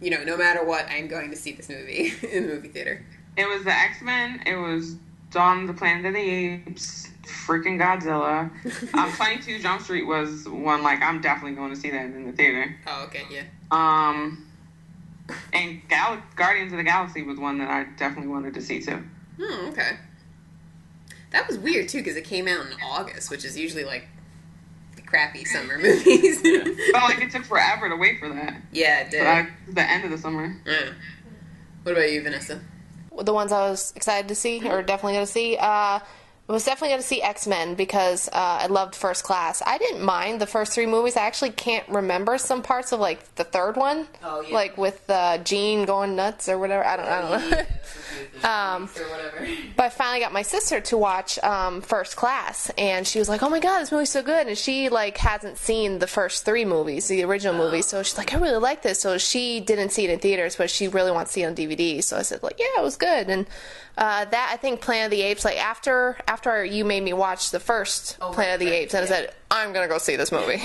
no matter what, I'm going to see this movie in the movie theater? It was the X-Men, it was Dawn of the Planet of the Apes, freaking Godzilla. 22 Jump Street was one, like, I'm definitely going to see that in the theater. Oh, okay, yeah. And Guardians of the Galaxy was one that I definitely wanted to see, too. Okay. That was weird, too, because it came out in August, which is usually, like, the crappy summer movies. Felt like it took forever to wait for that. Yeah, it did. The end of the summer. Yeah. What about you, Vanessa? The ones I was excited to see, or definitely going to see, was definitely going to see X-Men because I loved First Class. I didn't mind the first 3 movies. I actually can't remember some parts of, like, the third one. Oh, yeah. Like, with Jean going nuts or whatever. I don't know. Or whatever. But I finally got my sister to watch First Class, and she was like, oh my God, this movie's so good. And she, like, hasn't seen the first 3 movies, the original movies. So she's like, I really like this. So she didn't see it in theaters, but she really wants to see it on DVD. So I said, like, yeah, it was good. And that, I think, Planet of the Apes, like, after you made me watch the first Planet of the Apes, and I said, I'm going to go see this movie.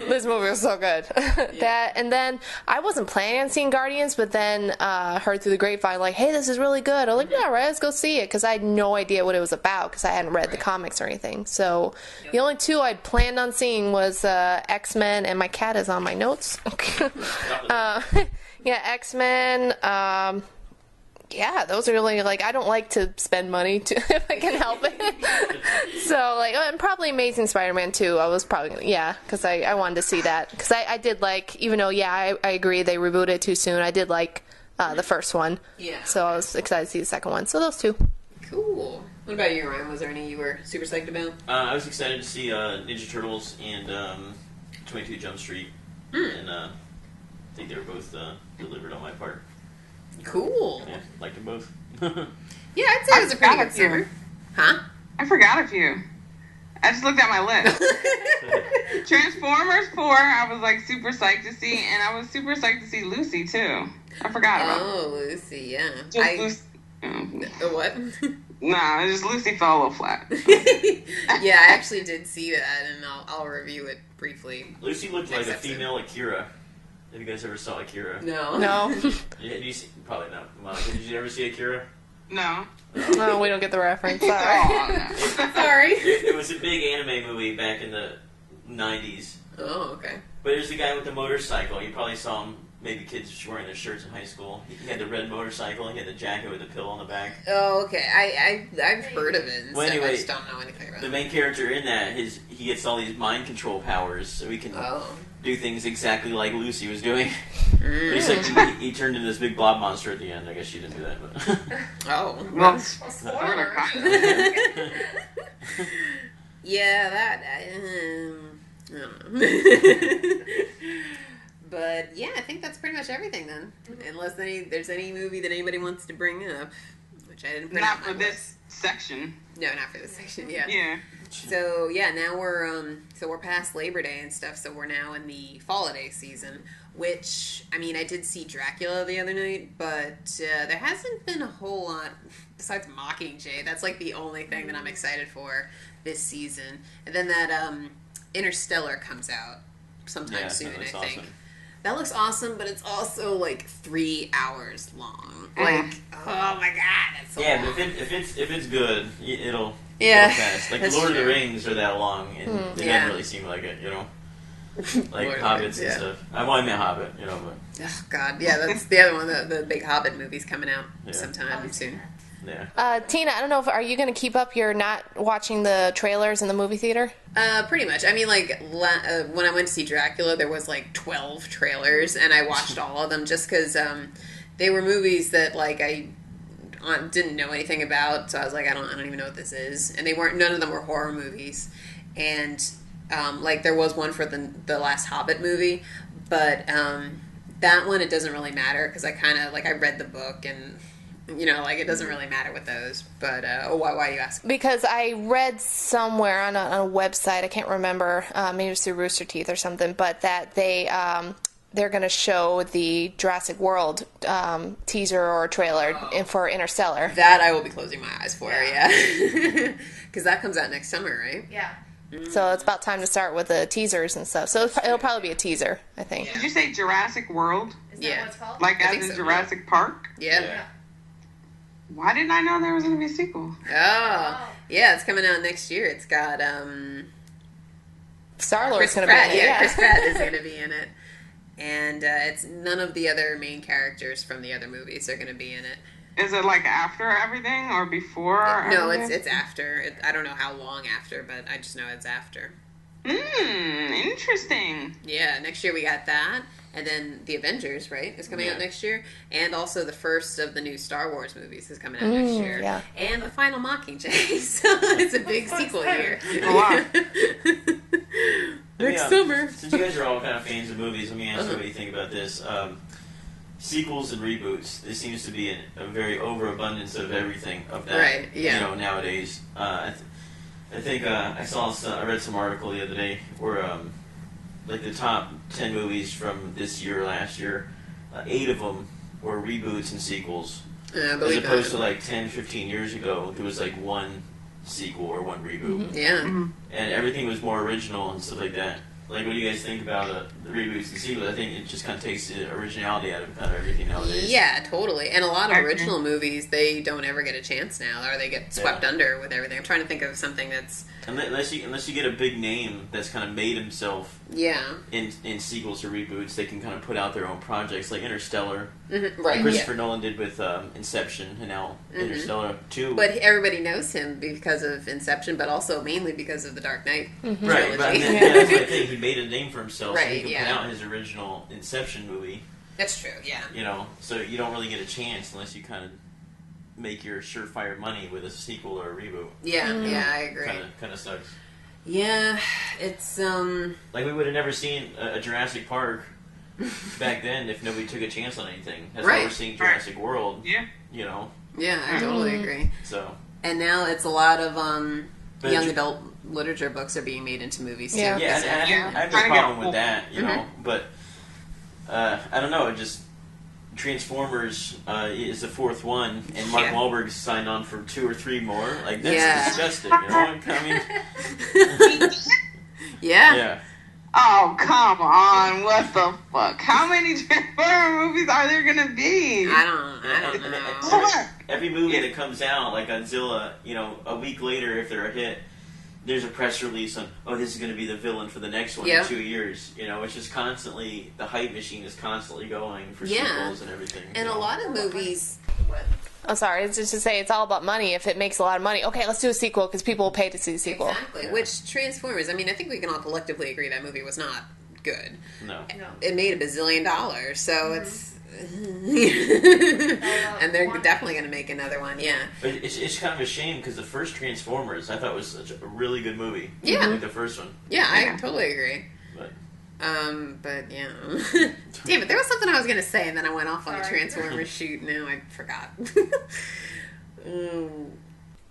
This movie was so good. And then I wasn't planning on seeing Guardians, but then heard through the grapevine, like, hey, this is really good. I was like, yeah, right, let's go see it, because I had no idea what it was about, because I hadn't read the comics or anything. So the only 2 I'd planned on seeing was X-Men, and my cat is on my notes. Yeah, X-Men, yeah, those are really, like, I don't like to spend money if I can help it. So, like, and probably Amazing Spider-Man 2. I was probably, because I wanted to see that. Because I did like, even though, I agree they rebooted it too soon, I did like the first one. Yeah. So I was excited to see the second one. So those 2. Cool. What about you, Ryan? Was there any you were super psyched about? I was excited to see Ninja Turtles and 22 Jump Street. And I think they were both delivered on my part. Cool. Yeah, liked them both. Yeah, I'd say it was a pretty good summer. Huh? I forgot a few. I just looked at my list. Transformers 4, I was, like, super psyched to see, and I was super psyched to see Lucy, too. I forgot about her. Oh, Lucy, yeah. Lucy. The what? Nah, just Lucy fell a little flat. Yeah, I actually did see that, and I'll review it briefly. Lucy looked like a female Akira. Have you guys ever saw Akira? No. Probably not. Monica, did you ever see Akira? No. No, we don't get the reference. Sorry. Sorry. It was a big anime movie back in the 90s. Oh, okay. But there's the guy with the motorcycle. You probably saw him, maybe kids wearing their shirts in high school. He had the red motorcycle. He had the jacket with the pill on the back. Oh, okay. I've heard of it and well, stuff. anyway, I just don't know anything about it. The main character in that, he gets all these mind control powers, so he can do things exactly like Lucy was doing. But he's like, he turned into this big blob monster at the end. I guess she didn't do that, but... Oh. Well, spoiler. Yeah, that... I don't know. But, yeah, I think that's pretty much everything, then. Unless there's any movie that anybody wants to bring up, which I didn't bring up. Not for this section. No, not for this section, yeah. Yeah. So yeah, now we're past Labor Day and stuff, so we're now in the holiday season. Which, I mean, I did see Dracula the other night, but there hasn't been a whole lot besides Mockingjay. That's like the only thing that I'm excited for this season. And then that Interstellar comes out sometime soon, I think. Awesome. That looks awesome, but it's also like 3 hours long. Like, oh my god, that's so long. But if it's good, it'll go fast. Like Lord of the Rings are that long, and it doesn't really seem like it, you know. Like Hobbits and stuff. I meant Hobbit, you know, but... Oh, God. Yeah, that's the other one. The big Hobbit movie's coming out sometime soon. Yeah. Tina, I don't know, are you going to keep up your not watching the trailers in the movie theater? Pretty much. I mean, like, when I went to see Dracula, there was, like, 12 trailers, and I watched all of them just because they were movies that, like, I didn't know anything about, so I was like, I don't even know what this is. And none of them were horror movies. And... like there was one for the last Hobbit movie, but that one it doesn't really matter because I kind of like I read the book and you know like it doesn't really matter with those. But why do you ask? Because I read somewhere on a website, I can't remember, maybe it was through Rooster Teeth or something, but that they're going to show the Jurassic World teaser or trailer for Interstellar. That I will be closing my eyes for, yeah. Because that comes out next summer, right? Yeah. So it's about time to start with the teasers and stuff. So it'll probably be a teaser, I think. Did you say Jurassic World? Is that what it's called? Like as in Jurassic Park? Yeah. Why didn't I know there was going to be a sequel? Oh. Yeah, it's coming out next year. It's got Star-Lord's going to be in it. Yeah, Chris Pratt is going to be in it. And it's none of the other main characters from the other movies are going to be in it. Is it like after everything or before? No, everything? it's after. I don't know how long after, but I just know it's after. Interesting. Yeah, next year we got that, and then the Avengers, right, is coming out next year, and also the first of the new Star Wars movies is coming out next year, and the final Mockingjay. So it's a big sequel year. Oh, wow. Next summer. Since you guys are all kind of fans of movies, let me ask you what you think about this. Sequels and reboots. There seems to be a very overabundance of everything of that. Right. Yeah. You know, nowadays. I think I read some article the other day where like the top 10 movies from this year or last year, 8 of them were reboots and sequels. Yeah, as opposed to like 10, 15 years ago, there was like one sequel or one reboot. Mm-hmm. Yeah. Mm-hmm. And everything was more original and stuff like that. Like, what do you guys think about the reboots and sequels? I think it just kind of takes the originality out of kind of everything nowadays. Yeah, totally. And a lot of original movies, they don't ever get a chance now, or they get swept under with everything. I'm trying to think of something that's... Unless you get a big name that's kind of made himself in sequels or reboots, they can kind of put out their own projects, like Interstellar. Mm-hmm. Right. Christopher Nolan did with Inception, and now Interstellar 2. But everybody knows him because of Inception, but also mainly because of the Dark Knight trilogy. Right, but that's what I think. He made a name for himself, so he can put out his original Inception movie. That's true, yeah. You know, so you don't really get a chance unless you kind of make your surefire money with a sequel or a reboot. Yeah, I agree. Kind of sucks. Yeah, it's like we would have never seen a Jurassic Park back then if nobody took a chance on anything. That's why we're seeing Jurassic World. Yeah. You know. Yeah, I totally agree. So. And now it's a lot lot of young adult literature books are being made into movies too. Yeah, I have no problem with that, you know. But I don't know. It just Transformers is the 4th one, and Mark Wahlberg signed on for 2 or 3 more. Like that's disgusting. You know what I mean? Yeah. Oh, come on. What the fuck? How many Transformers movies are there going to be? I don't know. Every movie that comes out, like Godzilla, you know, a week later, if they're a hit, there's a press release on, this is going to be the villain for the next one in 2 years. You know, it's just constantly, the hype machine is constantly going for sequels and everything. And a lot of movies... I'm sorry, it's just to say it's all about money. If it makes a lot of money, okay, let's do a sequel because people will pay to see the sequel. Exactly. Which Transformers, I mean, I think we can all collectively agree that movie was not good. No. It made $1 bazillion, so it's... and they're definitely going to make another one, But it's kind of a shame because the first Transformers I thought was such a really good movie. Yeah. Like the first one. Yeah, I totally agree. But yeah. Damn it, there was something I was going to say and then I went off on the Transformers shoot. Now I forgot.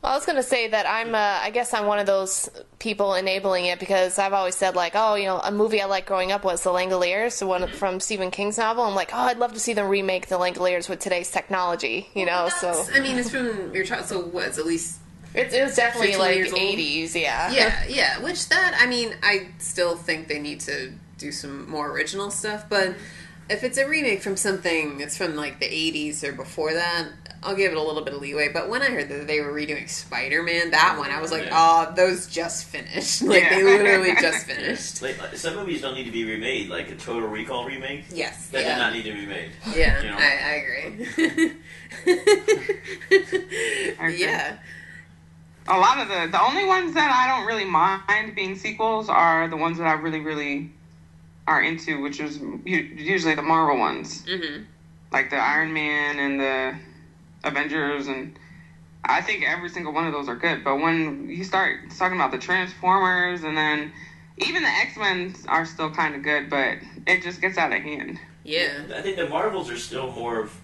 Well, I was going to say that I guess I'm one of those people enabling it because I've always said, like, oh, you know, a movie I liked growing up was The Langoliers, the one from Stephen King's novel. I'm like, oh, I'd love to see them remake The Langoliers with today's technology, you know, so. I mean, it's from your child, so what's at least... It was definitely, like, 80s, yeah. Yeah, which that, I mean, I still think they need to do some more original stuff, but if it's a remake from something that's from, like, the 80s or before that, I'll give it a little bit of leeway. But when I heard that they were redoing Spider-Man, that one, I was like, oh, those just finished. Like, they literally just finished. Like, some movies don't need to be remade, like a Total Recall remake. Yes. That did not need to be remade. Yeah, you know? I agree. Yeah. A lot of the only ones that I don't really mind being sequels are the ones that I really, really are into, which is usually the Marvel ones. Mm-hmm. Like the Iron Man and the Avengers, and I think every single one of those are good. But when you start talking about the Transformers, and then even the X-Men are still kind of good, but it just gets out of hand. Yeah. I think the Marvels are still more of,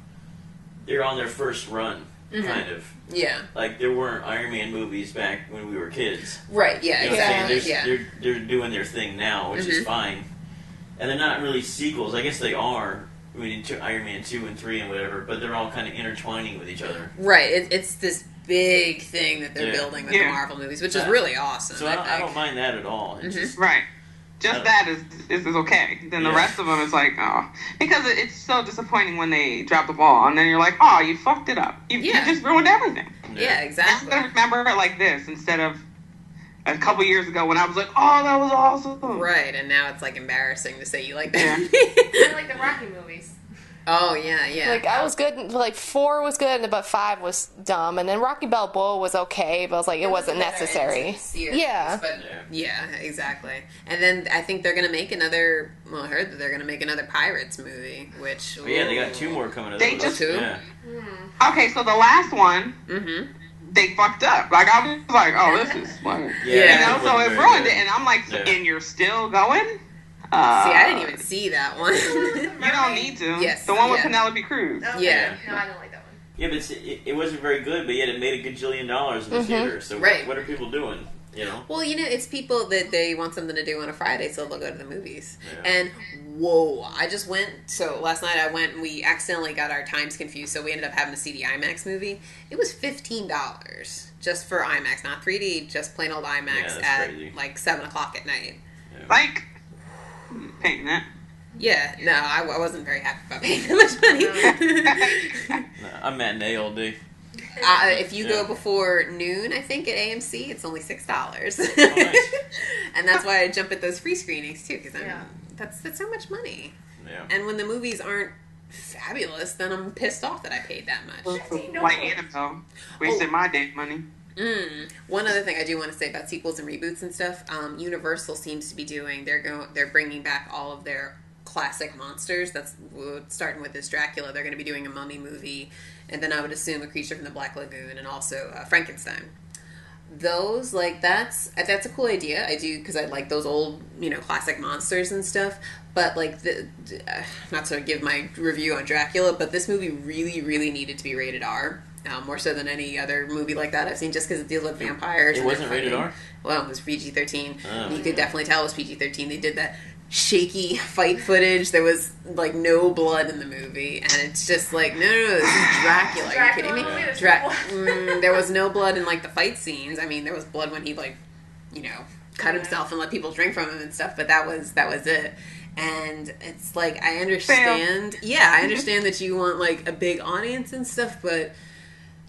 they're on their first run. Mm-hmm. Kind of. Yeah. Like, there weren't Iron Man movies back when we were kids. Right, yeah, you know exactly. They're doing their thing now, which is fine. And they're not really sequels. I guess they are. I mean, Iron Man 2 and 3 and whatever, but they're all kind of intertwining with each other. Right. It's this big thing that they're building with the Marvel movies, which is really awesome. So I don't mind that at all. It's just, right. Just that is okay. Then the rest of them is like, oh. Because it's so disappointing when they drop the ball. And then you're like, oh, you fucked it up. You just ruined everything. Yeah, exactly. I'm going to remember it like this instead of a couple years ago when I was like, oh, that was awesome. Right, and now it's like embarrassing to say you like that. I like the Rocky movies. Oh, yeah. Like, I was good, like, 4 was good, but 5 was dumb, and then Rocky Balboa was okay, but I was like, it wasn't necessary. Yeah. But, yeah, exactly. And then I think they're going to make another, well, I heard that they're going to make another Pirates movie, which... yeah, they got 2 more coming out. They just... 2? Yeah. Okay, so the last one... They fucked up. Like, I was like, oh, this is funny. Yeah. You know, so it ruined it, and I'm like, and you're still going? See, I didn't even see that one. You don't need to. Yes. The one with Penelope Cruz. Okay. Yeah. No, I don't like that one. Yeah, but it wasn't very good, but yet it made a gajillion dollars in the theater. So what are people doing? You know? Well, you know, it's people that they want something to do on a Friday, so they'll go to the movies. Yeah. And, whoa, I just went, so last night I went and we accidentally got our times confused, so we ended up having to see the IMAX movie. It was $15 just for IMAX, not 3D, just plain old IMAX at crazy. Like 7 o'clock at night. Yeah. Like, paying that. Yeah, no, I wasn't very happy about paying that much money. No, I'm matinee all day. If you go before noon, I think, at AMC, it's only $6. Oh, nice. And that's why I jump at those free screenings, too, because that's so much money. Yeah. And when the movies aren't fabulous, then I'm pissed off that I paid that much. Like Annabelle. Wasted my day money. One other thing I do want to say about sequels and reboots and stuff, Universal seems to be doing, they're bringing back all of their classic monsters. That's starting with this Dracula. They're going to be doing a mummy movie, and then I would assume a Creature from the Black Lagoon, and also Frankenstein. Those, like, that's a cool idea. I do, because I like those old, you know, classic monsters and stuff. But, like, not to give my review on Dracula, but this movie really, really needed to be rated R. More so than any other movie like that I've seen, just because it deals with vampires. It wasn't rated R? Well, it was PG-13. Oh. You could definitely tell it was PG-13. They did that shaky fight footage. There was, like, no blood in the movie, and it's just like, no, this is Dracula. Are you kidding me? There was no blood in, like, the fight scenes. I mean, there was blood when he, like, you know, cut himself and let people drink from him and stuff, but that was it. And it's like, I understand. Yeah, I understand that you want, like, a big audience and stuff, but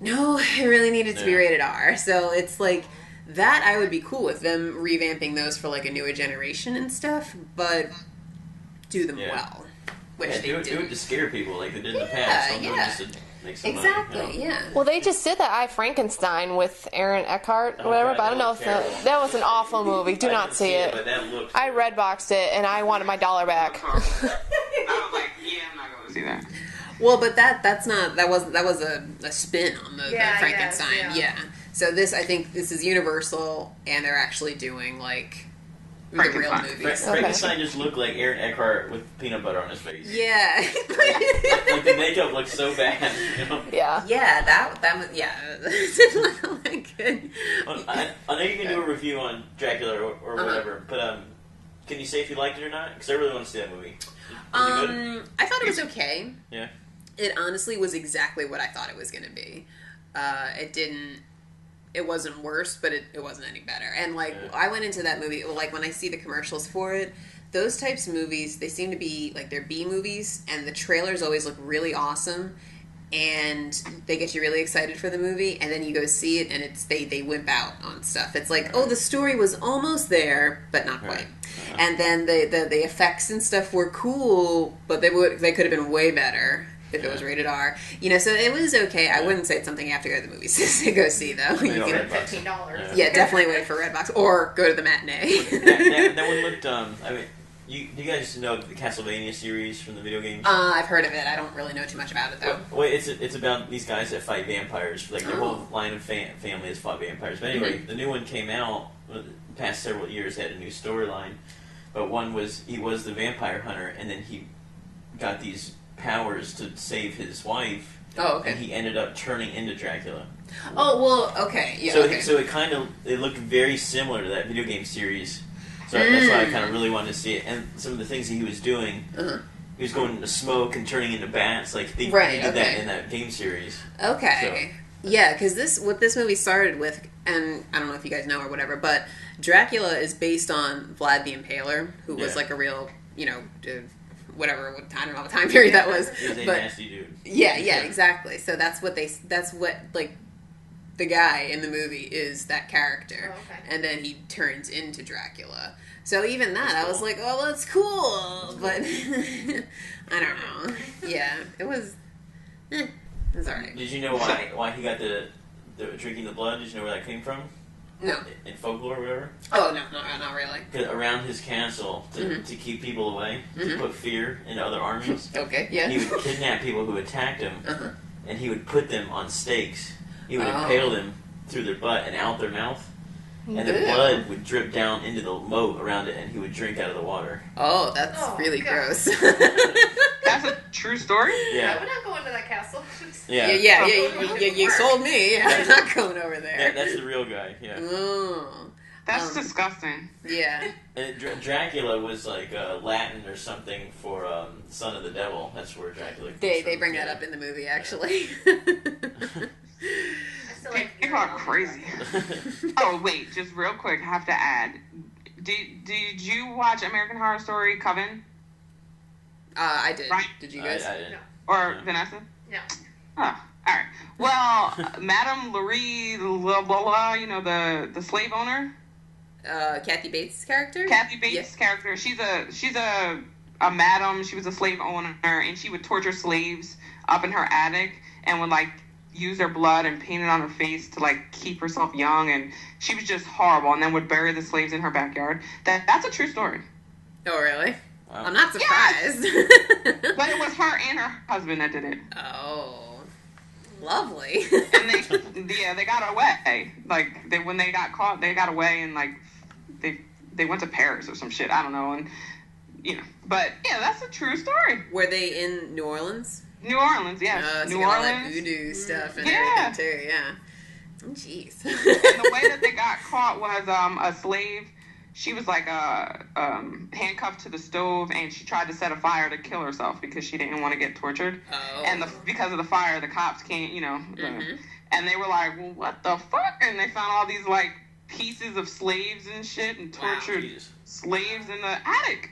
no, it really needed to be rated R. So it's like, that I would be cool with them revamping those for, like, a newer generation and stuff, but do them well. Which they do. Do it to scare people like they did in the past. Don't do it just to make some money. You know? Well, they just did that I, Frankenstein with Aaron Eckhart or whatever, but I don't know if that was an awful movie. Do not see it. But that looked I redboxed it, and I wanted my $1 back. I was like, I'm not going to see that. Well, but that was a spin on the Frankenstein. Yeah. So I think this is Universal, and they're actually doing, like, the real movies. Frankenstein just lookoked like Aaron Eckhart with peanut butter on his face. Yeah. Like the makeup looked so bad. You know? Yeah. Yeah, that was, it didn't look like. Well, I know you can do a review on Dracula or whatever, but can you say if you liked it or not? Because I really want to see that movie. Was it good? I thought it was okay. Yeah. It honestly was exactly what I thought it was going to be. It wasn't worse, but it wasn't any better. And, like, I went into that movie, like, when I see the commercials for it, those types of movies, they seem to be, like, they're B movies, and the trailers always look really awesome, and they get you really excited for the movie, and then you go see it, and they wimp out on stuff. It's like, oh, the story was almost there, but not quite. And then the effects and stuff were cool, but they could have been way better if it was rated R. You know, so it was okay. I wouldn't say it's something you have to go to the movies to go see, though. You can $15. Yeah, definitely wait for Redbox or go to the matinee. that one looked. I mean, you guys know the Castlevania series from the video games? I've heard of it. I don't really know too much about it though. Well, it's about these guys that fight vampires. Like their whole line of family has fought vampires. But anyway, the new one came out. The past several years had a new storyline. But one was he was the vampire hunter, and then he got these powers to save his wife. Oh, okay. And he ended up turning into Dracula. Oh, well, okay. Yeah, so okay. so it looked very similar to that video game series. So that's why I kind of really wanted to see it. And some of the things that he was doing, he was going into smoke and turning into bats. Like they did that in that game series. Okay. So. Yeah, because what this movie started with, and I don't know if you guys know or whatever, but Dracula is based on Vlad the Impaler, who was like a real, whatever, I don't know what time period that was. He was a nasty dude. Yeah, exactly. So that's what the guy in the movie is that character. Oh, okay. And then he turns into Dracula. So even that, I was like, oh, that's cool. But I don't know. Yeah, it was alright. Did you know why he got the drinking the blood? Did you know where that came from? No. In folklore or whatever? Oh, no, not really. 'Cause around his castle, to keep people away, to put fear into other armies, Okay, yeah. he would kidnap people who attacked him, and he would put them on stakes. He would impale them through their butt and out their mouth, and the blood would drip down into the moat around it, and he would drink out of the water. Oh, that's really God. gross. That's a true story? Yeah, we're not going to that castle. Yeah, you sold me. Yeah, I'm not going over there. Yeah, that's the real guy, yeah. Oh. That's disgusting. Yeah. And Dracula was like Latin or something for son of the devil. That's where Dracula comes They from. bring that up in the movie, actually. I still like People are crazy. Oh, wait, just real quick, I have to add. Did you watch American Horror Story Coven? I did. Right. Did you guys? I didn't. Or No. Vanessa? No. Oh, alright. Well, Madame Laurie, blah, blah, blah, the slave owner? Kathy Bates' character? Kathy Bates' character. She's a madam. She was a slave owner, and she would torture slaves up in her attic and would, use their blood and paint it on her face to, keep herself young, and she was just horrible, and then would bury the slaves in her backyard. That's a true story. Oh, really? Wow. I'm not surprised. But it was her and her husband that did it. Oh, lovely. And they got away. When they got caught, they got away, and, they went to Paris or some shit. I don't know, and, But, yeah, that's a true story. Were they in New Orleans? New Orleans, yes. So New you got all that Orleans. voodoo stuff and Yeah. everything, too, yeah. Oh, jeez. And the way that they got caught was a slave. She was handcuffed to the stove, and she tried to set a fire to kill herself because she didn't want to get tortured. Oh. And because of the fire, the cops can't, and they were like, well, what the fuck? And they found all these pieces of slaves and shit and tortured Jesus. slaves in the attic.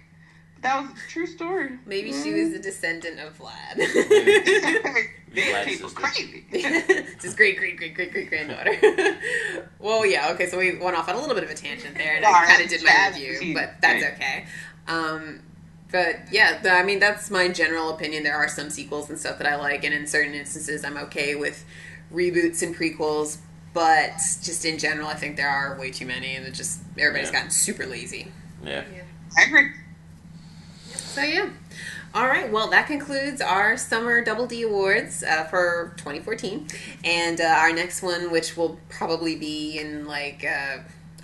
That was a true story. Maybe she was a descendant of Vlad. These people crazy. It's his great-great-great-great-great-granddaughter. Well, yeah, okay, so we went off on a little bit of a tangent there, and I kind of did my review, but that's okay. But, yeah, that's my general opinion. There are some sequels and stuff that I like, and in certain instances I'm okay with reboots and prequels, but just in general I think there are way too many, and everybody's gotten super lazy. Yeah. I agree. So, yeah. All right, well, that concludes our Summer Double D Awards for 2014. And our next one, which will probably be in, I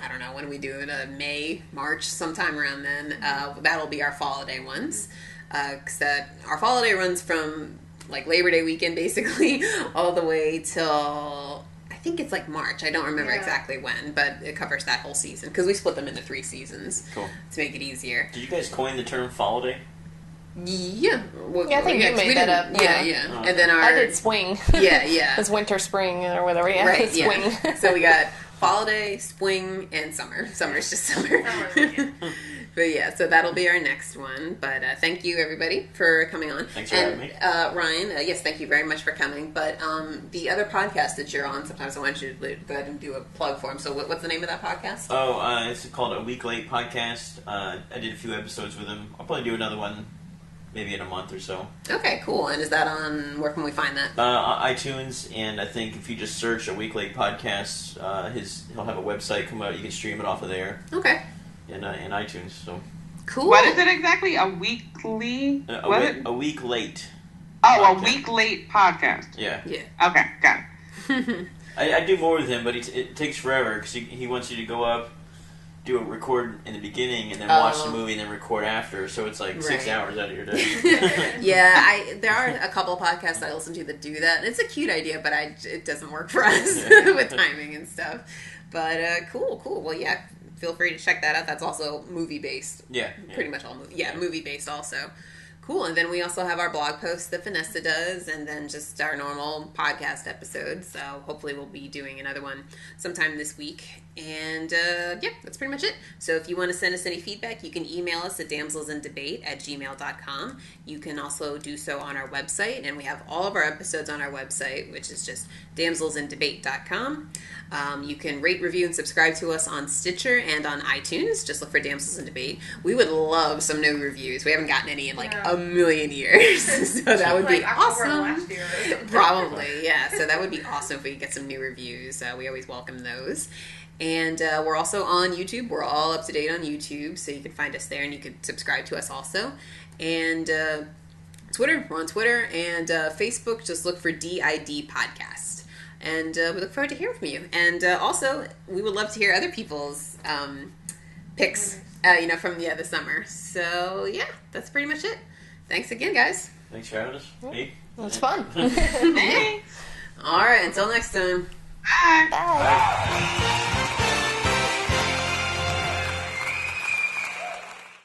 don't know, when do we do it? May, March, sometime around then. That'll be our Fall Day ones. Because our Fall Day runs from, Labor Day weekend, basically, all the way till, I think it's like March. I don't remember exactly when, but it covers that whole season because we split them into 3 seasons. Cool. To make it easier. Did you guys coin the term Foliday? Yeah. Well, I think you made that up. Yeah. Oh. And then I did swing. Yeah. It's winter, spring, or whatever. Yeah, Right, swing. yeah. So we got holiday, spring, and summer. Summer's just summer. But yeah, so that'll be our next one. But thank you, everybody, for coming on. Thanks for having me. Ryan, yes, thank you very much for coming. But the other podcast that you're on, sometimes I want you to go ahead and do a plug for them. So what's the name of that podcast? Oh, it's called A Week Late Podcast. I did a few episodes with him. I'll probably do another one maybe in a month or so. Okay, cool. And is that on, where can we find that? iTunes, and I think if you just search A Week Late Podcast, he'll have a website come out. You can stream it off of there. Okay. In iTunes, so. Cool. What is it exactly? A weekly? A week late. Oh, podcast. A week late podcast. Yeah. Okay, got it. I do more with him, but it takes forever because he wants you to go up, do a record in the beginning, and then watch the movie and then record after. So it's like 6 hours out of your day. Yeah, there are a couple of podcasts I listen to that do that. And it's a cute idea, but it doesn't work for us with timing and stuff. But cool. Well, yeah, feel free to check that out. That's also movie-based. Yeah. Pretty much all movie. Yeah, movie-based also. Cool. And then we also have our blog post that Vanessa does, and then just our normal podcast episodes. So hopefully we'll be doing another one sometime this week. And yeah, that's pretty much it. So if you want to send us any feedback, you can email us at damselsinDebate@gmail.com. You can also do so on our website, and we have all of our episodes on our website, which is just damselsindebate.com. You can rate, review, and subscribe to us on Stitcher and on iTunes. Just look for Damsels in Debate. We would love some new reviews. We haven't gotten any in like a million years. So that would be awesome. Last year. Probably, yeah. So that would be awesome if we could get some new reviews. We always welcome those. And we're also on YouTube. We're all up to date on YouTube, so you can find us there, and you can subscribe to us also. And Twitter, we're on Twitter, and Facebook, just look for DID Podcast. And we look forward to hearing from you. And also, we would love to hear other people's picks, from the summer. So, yeah, that's pretty much it. Thanks again, guys. Thanks for having us. Hey. It was fun. Thanks. All right, until next time. Bye. Bye.